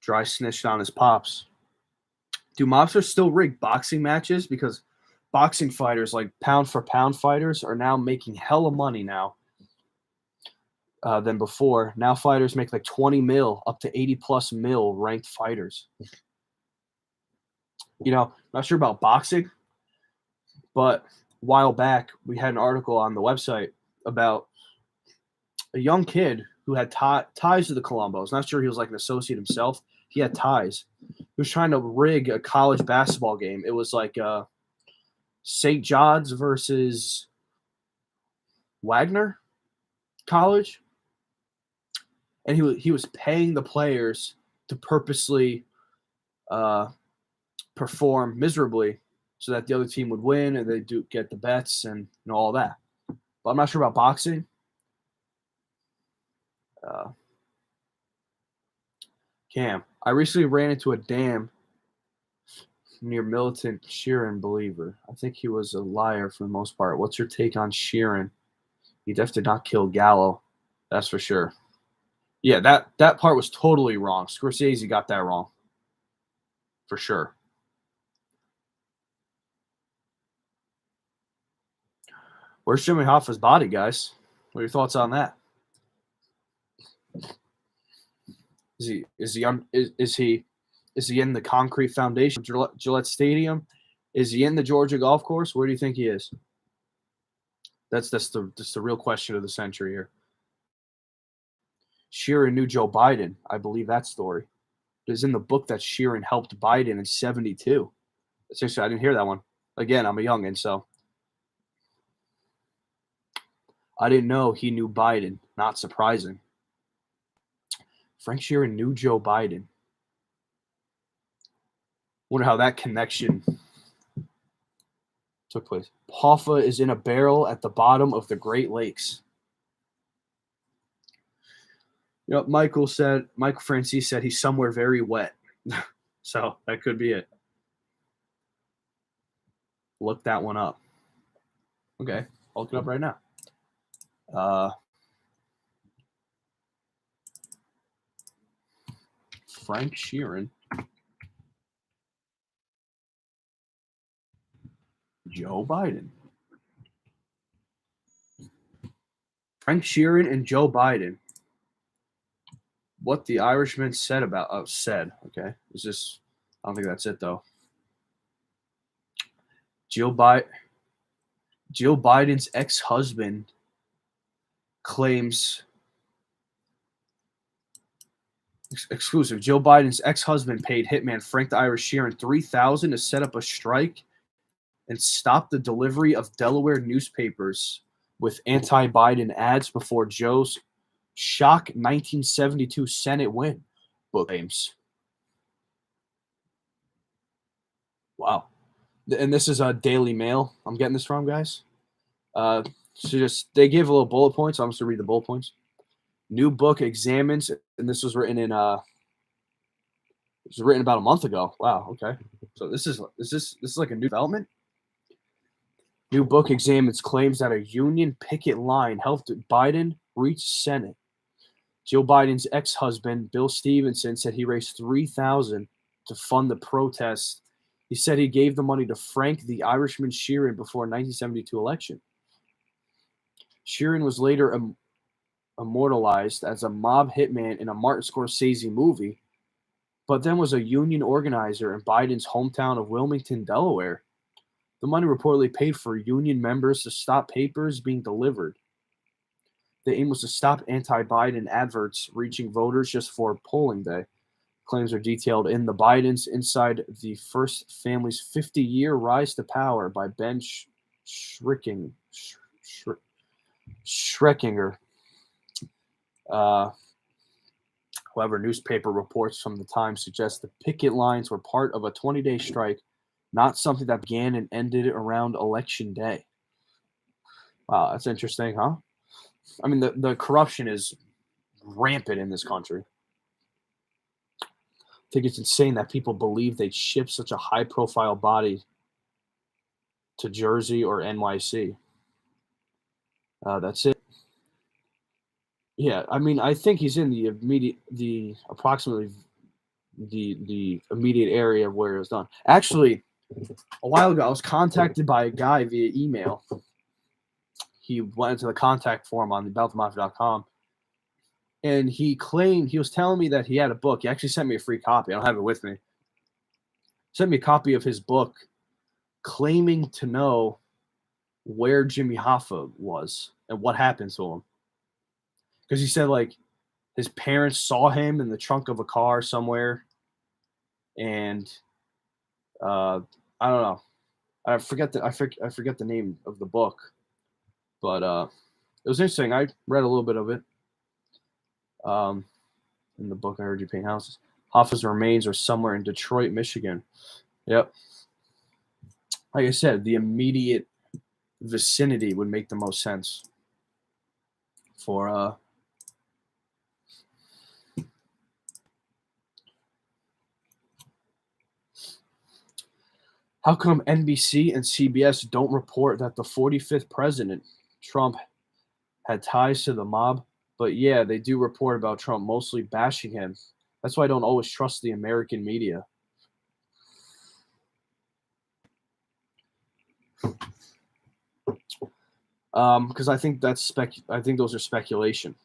Dry snitched on his pops. Do mobsters still rig boxing matches? Because boxing fighters, like pound-for-pound fighters, are now making hella money now than before. Now fighters make like 20 mil, up to 80-plus mil ranked fighters. You know, not sure about boxing, but a while back, we had an article on the website about a young kid who had ties to the Colombos. Not sure he was like an associate himself. He had ties. He was trying to rig a college basketball game. It was like St. John's versus Wagner College. And he was paying the players to purposely perform miserably so that the other team would win and they do get the bets and all that. But I'm not sure about boxing. Cam, I recently ran into a dam near Militant Sheeran believer. I think he was a liar for the most part. What's your take on Sheeran? He definitely did not kill Gallo. That's for sure. Yeah, that part was totally wrong. Scorsese got that wrong. For sure. Where's Jimmy Hoffa's body, guys? What are your thoughts on that? Is he in the concrete foundation of Gillette Stadium? Is he in the Georgia golf course? Where do you think he is? That's the real question of the century here. Sheeran knew Joe Biden. I believe that story. It is in the book that Sheeran helped Biden in 1972. Seriously, I didn't hear that one. Again, I'm a youngin', so I didn't know he knew Biden. Not surprising. Frank Sheeran knew Joe Biden. Wonder how that connection took place. Hoffa is in a barrel at the bottom of the Great Lakes. You know, Michael Francis said he's somewhere very wet. So that could be it. Look that one up. Okay, I'll look it up right now. Frank Sheeran. Joe Biden. Frank Sheeran and Joe Biden. What the Irishman said about said. Okay, is this? I don't think that's it though. Jill Biden's ex-husband claims exclusive. Joe Biden's ex-husband paid hitman Frank the Irish Sheeran $3,000 to set up a strike and stop the delivery of Delaware newspapers with anti-Biden ads before Joe's shock 1972 Senate win. Book claims. Wow. And this is a Daily Mail. I'm getting this from, guys. So they gave a little bullet points. I'm just gonna read the bullet points. New book examines, and this was written in it was written about a month ago. Wow. Okay. So this is like a new development. New book examines claims that a union picket line helped Biden reach Senate. Joe Biden's ex-husband, Bill Stevenson, said he raised $3,000 to fund the protest. He said he gave the money to Frank the Irishman Sheeran before 1972 election. Sheeran was later immortalized as a mob hitman in a Martin Scorsese movie, but then was a union organizer in Biden's hometown of Wilmington, Delaware. The money reportedly paid for union members to stop papers being delivered. The aim was to stop anti-Biden adverts reaching voters just before polling day. Claims are detailed in The Bidens Inside the First Family's 50-Year Rise to Power by Ben Schreckinger. However, newspaper reports from the time suggest the picket lines were part of a 20-day strike, not something that began and ended around Election Day. Wow, that's interesting, huh? I mean, the corruption is rampant in this country. I think it's insane that people believe they'd ship such a high-profile body to Jersey or NYC. That's it. Yeah, I mean, I think he's in the approximately the immediate area where it was done. Actually, a while ago, I was contacted by a guy via email. He went into the contact form on aboutthemafia.com, and he claimed he was telling me that he had a book. He actually sent me a free copy. I don't have it with me. Sent me a copy of his book, claiming to know where Jimmy Hoffa was and what happened to him. Because he said, like, his parents saw him in the trunk of a car somewhere, and I don't know. I forget the name of the book, but it was interesting. I read a little bit of it. In the book, I Heard You Paint Houses. Hoffa's remains are somewhere in Detroit, Michigan. Yep. Like I said, the immediate vicinity would make the most sense for How come NBC and CBS don't report that the 45th president, Trump, had ties to the mob? But yeah, they do report about Trump mostly bashing him. That's why I don't always trust the American media. Because I think that's I think those are speculation.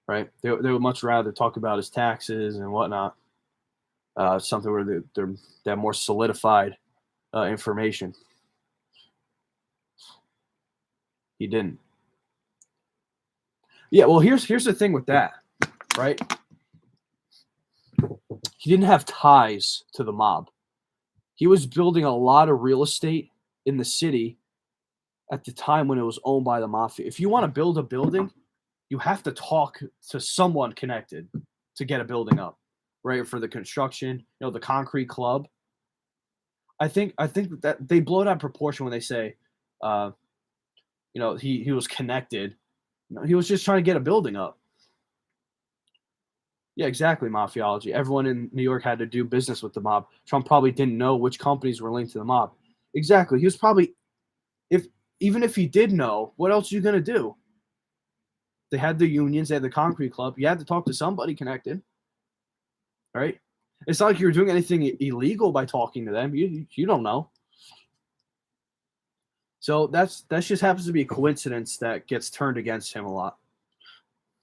Right? They would much rather talk about his taxes and whatnot. Something where they have more solidified information. He didn't. Yeah, well, here's the thing with that, right? He didn't have ties to the mob. He was building a lot of real estate in the city at the time when it was owned by the mafia. If you want to build a building, you have to talk to someone connected to get a building up, right? For the construction, the concrete club. I think that they blow it out of proportion when they say, he was connected. He was just trying to get a building up. Yeah, exactly, mafiology. Everyone in New York had to do business with the mob. Trump probably didn't know which companies were linked to the mob. Exactly. He was probably, even if he did know, what else are you going to do? They had the unions, they had the concrete club. You had to talk to somebody connected, right? It's not like you're doing anything illegal by talking to them. You don't know. So that just happens to be a coincidence that gets turned against him a lot,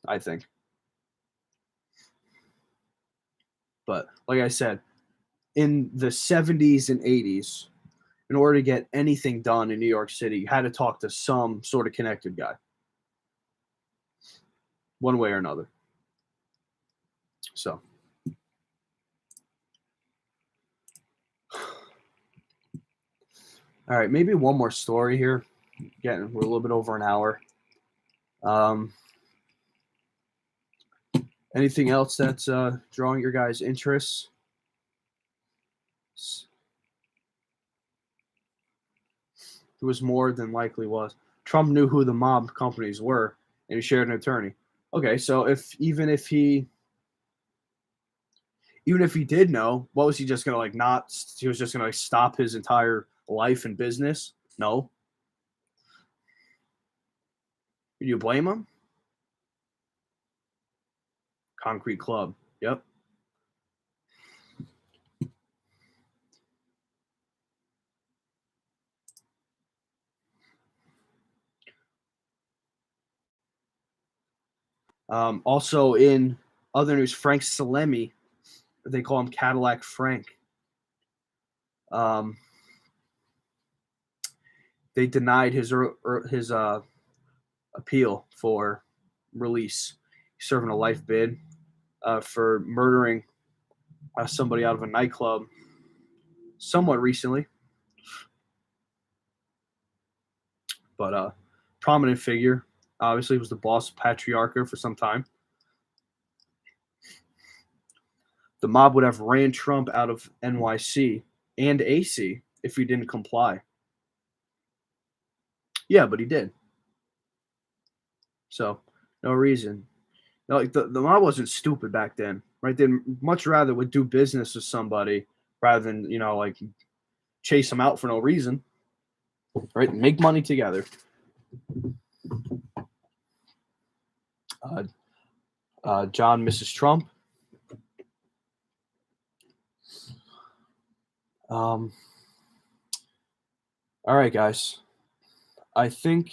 I think. But like I said, in the 70s and 80s, in order to get anything done in New York City, you had to talk to some sort of connected guy, one way or another. So, all right, maybe one more story here. We're a little bit over an hour. Anything else that's drawing your guys' interest? It was more than likely was. Trump knew who the mob companies were, and he shared an attorney. Okay, so even if he did know, what was he just gonna not? He was just gonna stop his entire life and business? No. Can you blame him? Concrete Club. Yep. Also in other news, Frank Salemi, they call him Cadillac Frank. They denied his appeal for release. He's serving a life bid for murdering somebody out of a nightclub somewhat recently. But prominent figure. Obviously, was the boss of Patriarcha for some time. The mob would have ran Trump out of NYC and AC if he didn't comply. Yeah, but he did. So, no reason. The mob wasn't stupid back then, right? They much rather would do business with somebody rather than, chase them out for no reason, right? Make money together. John Mrs. Trump. All right, guys. I think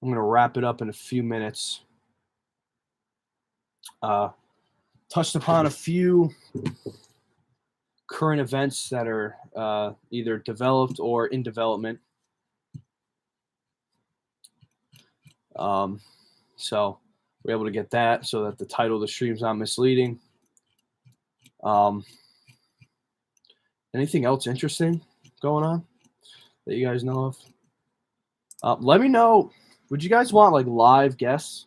I'm going to wrap it up in a few minutes. Touched upon a few current events that are either developed or in development. So we're able to get that so that the title of the stream is not misleading. Anything else interesting going on that you guys know of? Let me know. Would you guys want live guests?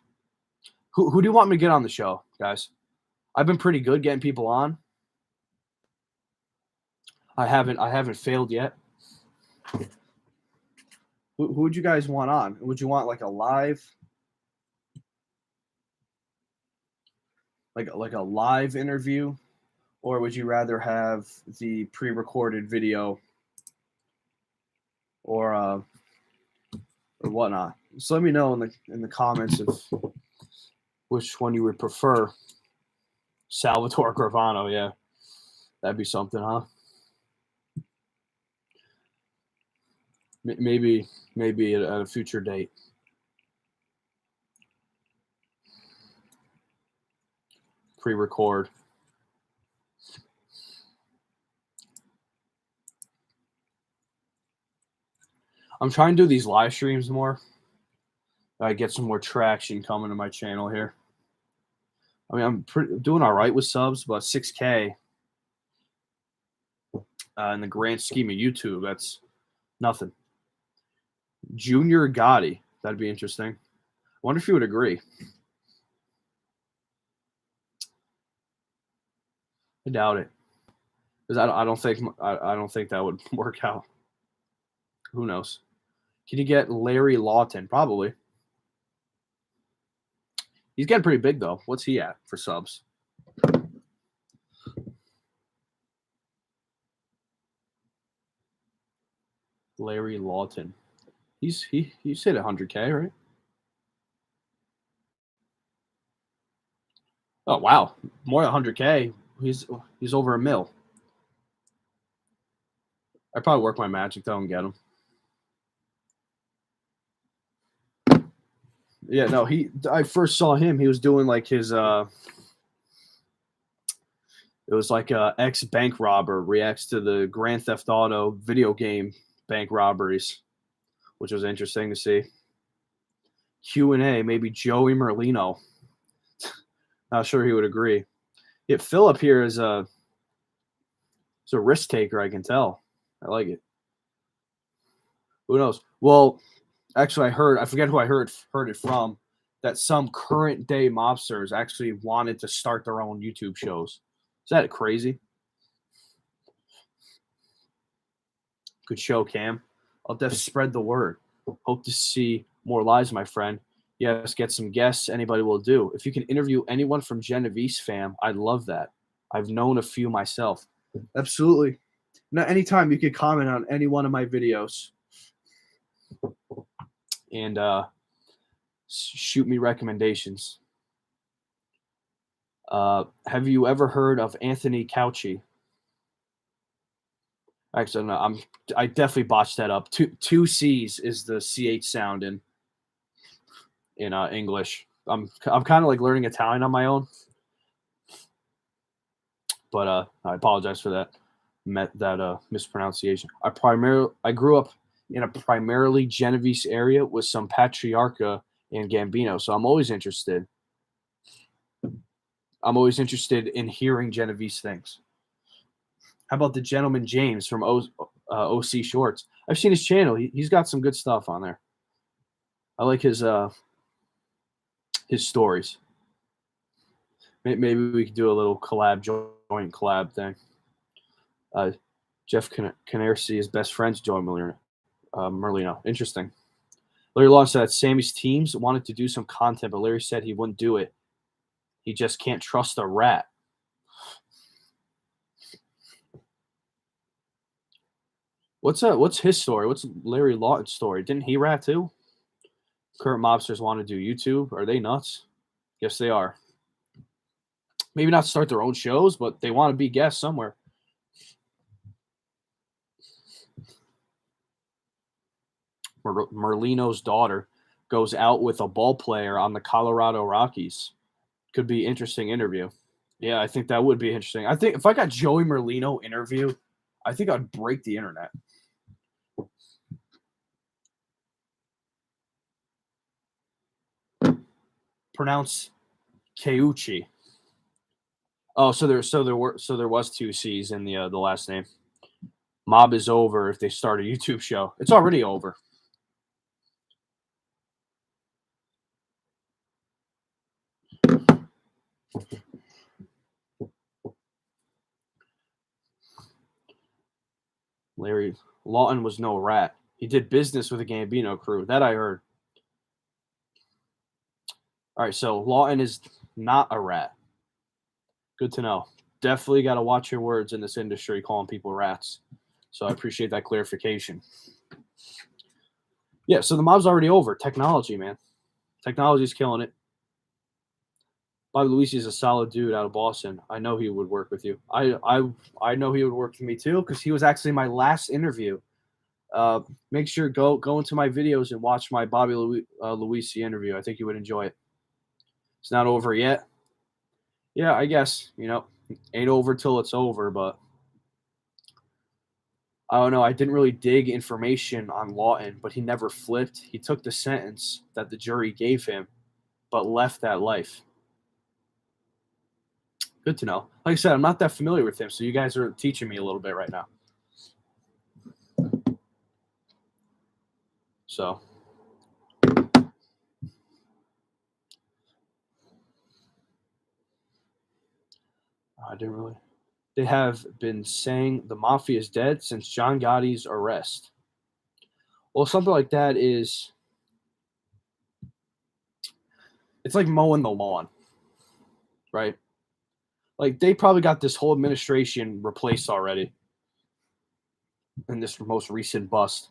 Who do you want me to get on the show, guys? I've been pretty good getting people on. I haven't failed yet. Who would you guys want on? Would you want a live, like a live interview, or would you rather have the pre-recorded video or whatnot? So let me know in the comments of which one you would prefer. Salvatore Gravano, yeah, that'd be something, huh? Maybe at a future date. Pre-record. I'm trying to do these live streams more. I get some more traction coming to my channel here. I mean, I'm doing all right with subs, but 6K in the grand scheme of YouTube, that's nothing. Junior Gotti, that'd be interesting. I wonder if you would agree. I doubt it, because I don't think that would work out. Who knows? Can you get Larry Lawton? Probably. He's getting pretty big though. What's he at for subs? Larry Lawton. He's hit 100K, right? Oh wow, more than 100K. He's over $1 million. I'd probably work my magic though and get him. Yeah, no, I first saw him. He was doing like his it was like a ex-bank robber reacts to the Grand Theft Auto video game bank robberies, which was interesting to see. Q&A, maybe Joey Merlino. Not sure he would agree. Yeah, Philip here is a risk taker, I can tell. I like it. Who knows? Well, actually, I forget who I heard it from, that some current day mobsters actually wanted to start their own YouTube shows. Is that crazy? Good show, Cam. I'll definitely spread the word. Hope to see more lives, my friend. Yes, get some guests. Anybody will do. If you can interview anyone from Genovese fam, I'd love that. I've known a few myself. Absolutely. Now, anytime you could comment on any one of my videos and shoot me recommendations. Have you ever heard of Anthony Cauchi? Actually, no, I definitely botched that up. Two C's is the CH sound in English. I'm kind of like learning Italian on my own, but I apologize for that mispronunciation. I grew up in a primarily Genovese area with some Patriarca and Gambino, so I'm always interested. I'm always interested in hearing Genovese things. How about the gentleman James from OC Shorts? I've seen his channel. He's got some good stuff on there. I like his stories. Maybe we could do a little joint collab thing. Jeff Canarsie is best friends with Joey Merlino. Interesting. Larry Long said that Sammy's teams wanted to do some content, but Larry said he wouldn't do it. He just can't trust a rat. What's his story? What's Larry Lawton's story? Didn't he rat too? Current mobsters want to do YouTube. Are they nuts? Yes, they are. Maybe not start their own shows, but they want to be guests somewhere. Merlino's daughter goes out with a ball player on the Colorado Rockies. Could be interesting interview. Yeah, I think that would be interesting. I think if I got Joey Merlino interview, I think I'd break the internet. Pronounce Cauchi. Oh, so there was two C's in the last name. Mob is over if they start a YouTube show. It's already over. Larry Lawton was no rat. He did business with the Gambino crew. That I heard. All right, so Lawton is not a rat. Good to know. definitely got to watch your words in this industry calling people rats. So I appreciate that clarification. Yeah, so the mob's already over. Technology, man. Technology's killing it. Bobby Luisi is a solid dude out of Boston. I know he would work with you. I know he would work with me too because he was actually my last interview. Make sure go into my videos and watch my Bobby Luisi interview. I think you would enjoy it. It's not over yet. Yeah, I guess, ain't over till it's over, but I don't know. I didn't really dig information on Lawton, but he never flipped. He took the sentence that the jury gave him, but left that life. Good to know. Like I said, I'm not that familiar with him, so you guys are teaching me a little bit right now. So I didn't really. They have been saying the mafia is dead since John Gotti's arrest. Well, something like that is, it's like mowing the lawn, right? Like they probably got this whole administration replaced already in this most recent bust.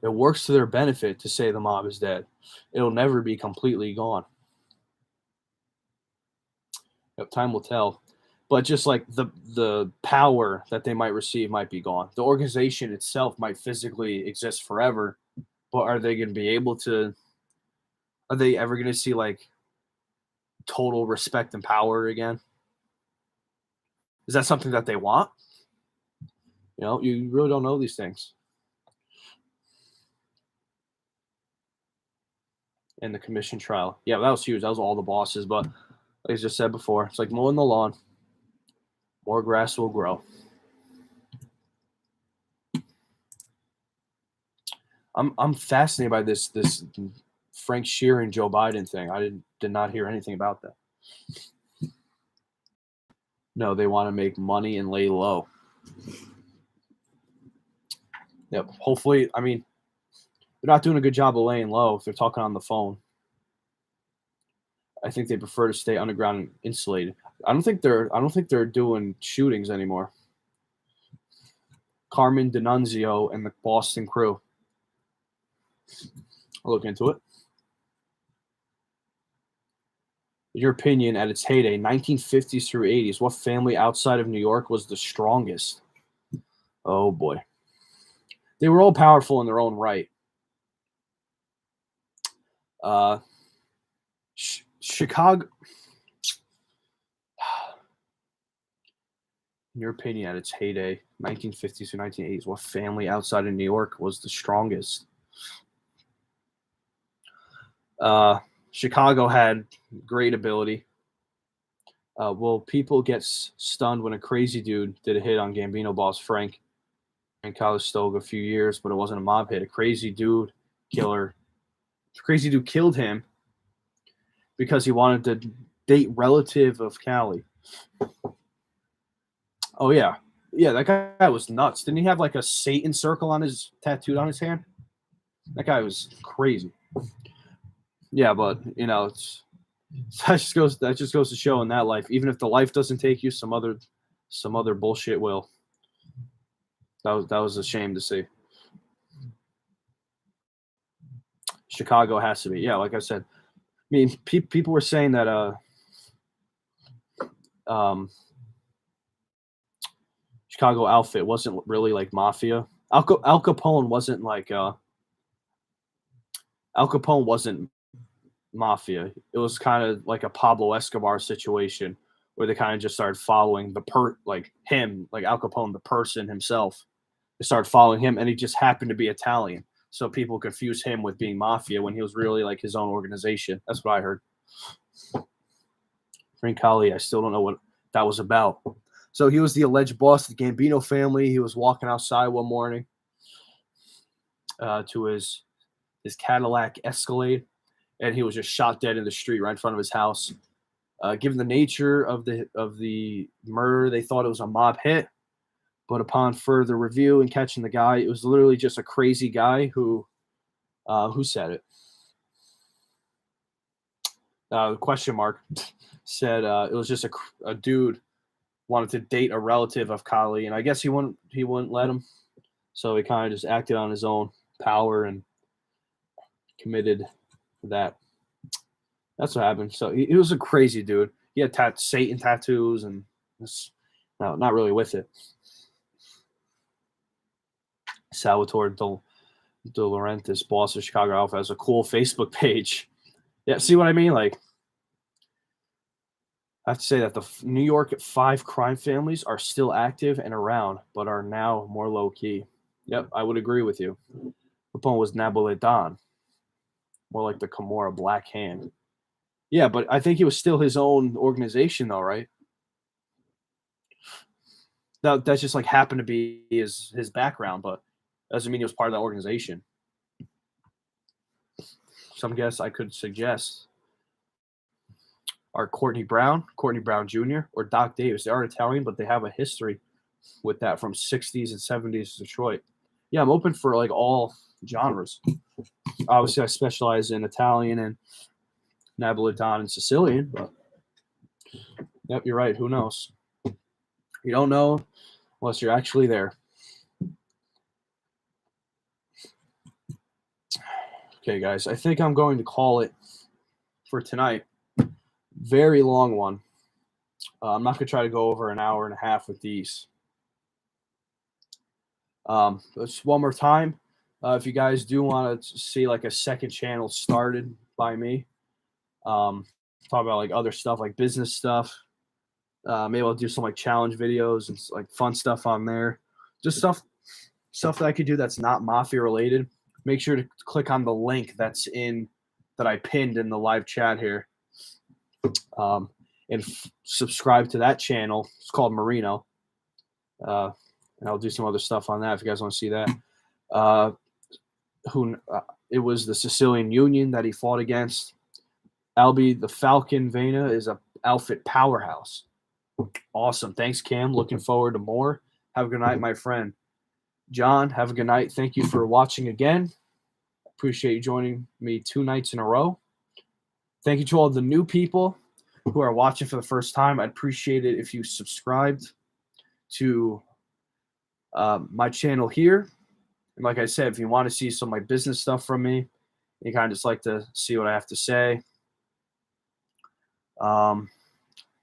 It works to their benefit to say the mob is dead. It'll never be completely gone. Yep, time will tell. But just like the power that they might receive might be gone. The organization itself might physically exist forever, but are they going to be able to? Are they ever going to see like total respect and power again? Is that something that they want? You really don't know these things. And the commission trial, yeah, that was huge. That was all the bosses, but like I just said before, it's like mowing the lawn. More grass will grow. I'm fascinated by this Frank Sheeran Joe Biden thing. I did not hear anything about that. No, they want to make money and lay low. Yep. Hopefully, I mean, they're not doing a good job of laying low if they're talking on the phone. I think they prefer to stay underground and insulated. I don't think they're doing shootings anymore. Carmen D'Annunzio and the Boston crew. I'll look into it. In your opinion, at its heyday, 1950s through 80s, what family outside of New York was the strongest? Oh boy. They were all powerful in their own right. Chicago. In your opinion, at its heyday, 1950s through 1980s, what family outside of New York was the strongest? Chicago had great ability. Will people get stunned when a crazy dude did a hit on Gambino boss Frank in Calistoga a few years, but it wasn't a mob hit? A crazy dude killer. Crazy dude killed him because he wanted to date relative of Cali. Oh yeah, that guy was nuts. Didn't he have like a Satan circle on his tattooed on his hand? That guy was crazy. Yeah, but that just goes to show in that life, even if the life doesn't take you, some other bullshit will. That was a shame to see. Chicago has to be. Yeah, like I said. I mean, people were saying that Chicago outfit wasn't really like mafia. Al Capone wasn't like Al Capone wasn't mafia. It was kind of like a Pablo Escobar situation where they kind of just started following him, like Al Capone, the person himself. They started following him, and he just happened to be Italian. So people confuse him with being mafia when he was really like his own organization. That's what I heard. Frank Cali, I still don't know what that was about. So he was the alleged boss of the Gambino family. He was walking outside one morning to his Cadillac Escalade, and he was just shot dead in the street right in front of his house. Given the nature of the murder, they thought it was a mob hit. But upon further review and catching the guy, it was literally just a crazy guy who said it. question mark said it was just a dude wanted to date a relative of Kali, and I guess he wouldn't let him, so he kind of just acted on his own power and committed that. That's what happened. So he was a crazy dude. He had Satan tattoos and no, not really with it. Salvatore De Laurentiis, boss of Chicago Alpha, has a cool Facebook page. Yeah, see what I mean? Like, I have to say that the New York 5 crime families are still active and around, but are now more low-key. Yep, I would agree with you. Capone was Napoleon, more like the Camorra Black Hand. Yeah, but I think he was still his own organization, though, right? That just like happened to be his background, but doesn't mean he was part of that organization. Some guests I could suggest are Courtney Brown Jr., or Doc Davis. They are Italian, but they have a history with that from 60s and 70s Detroit. Yeah, I'm open for like all genres. Obviously, I specialize in Italian and Napolitan and Sicilian, but yep, you're right. Who knows? You don't know unless you're actually there. Okay, guys, I think I'm going to call it for tonight. Very long one. I'm not going to try to go over an hour and a half with these. Just one more time. If you guys do want to see like a second channel started by me, talk about like other stuff, like business stuff. Maybe I'll do some like challenge videos and like fun stuff on there. Just stuff that I could do that's not mafia related. Make sure to click on the link that I pinned in the live chat here. And subscribe to that channel. It's called Marino. And I'll do some other stuff on that if you guys want to see that. It was the Sicilian Union that he fought against. Albie the Falcon Vena is a outfit powerhouse. Awesome. Thanks, Cam. Looking forward to more. Have a good night, my friend. John, have a good night. Thank you for watching again. Appreciate you joining me 2 nights in a row. Thank you to all the new people who are watching for the first time. I'd appreciate it if you subscribed to my channel here. And like I said, if you want to see some of my business stuff from me, you kind of just like to see what I have to say.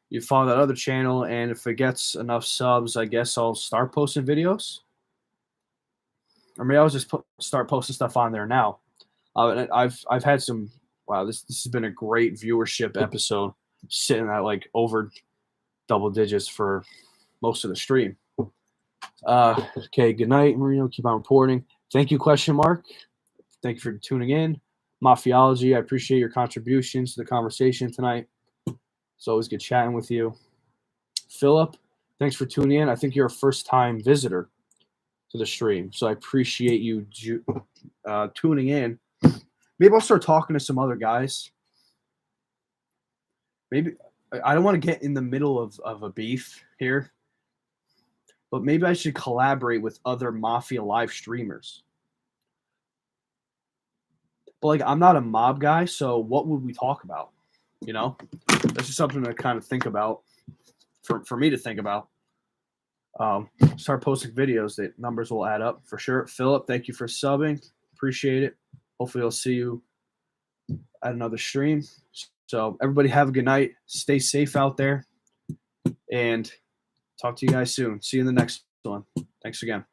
You follow that other channel, and if it gets enough subs, I guess I'll start posting videos. Or maybe I'll just start posting stuff on there now. I've had some. Wow, this has been a great viewership episode, sitting at like over double digits for most of the stream. Okay, good night, Marino. Keep on reporting. Thank you, question mark. Thank you for tuning in. Mafiology, I appreciate your contributions to the conversation tonight. It's always good chatting with you. Philip, thanks for tuning in. I think you're a first-time visitor to the stream, so I appreciate you tuning in. Maybe I'll start talking to some other guys. Maybe I don't want to get in the middle of a beef here, but maybe I should collaborate with other Mafia live streamers. But like, I'm not a mob guy, so what would we talk about? You know, that's just something to kind of think about, for me to think about. Start posting videos. The numbers will add up for sure. Philip, thank you for subbing. Appreciate it. Hopefully I'll see you at another stream. So everybody have a good night. Stay safe out there. And talk to you guys soon. See you in the next one. Thanks again.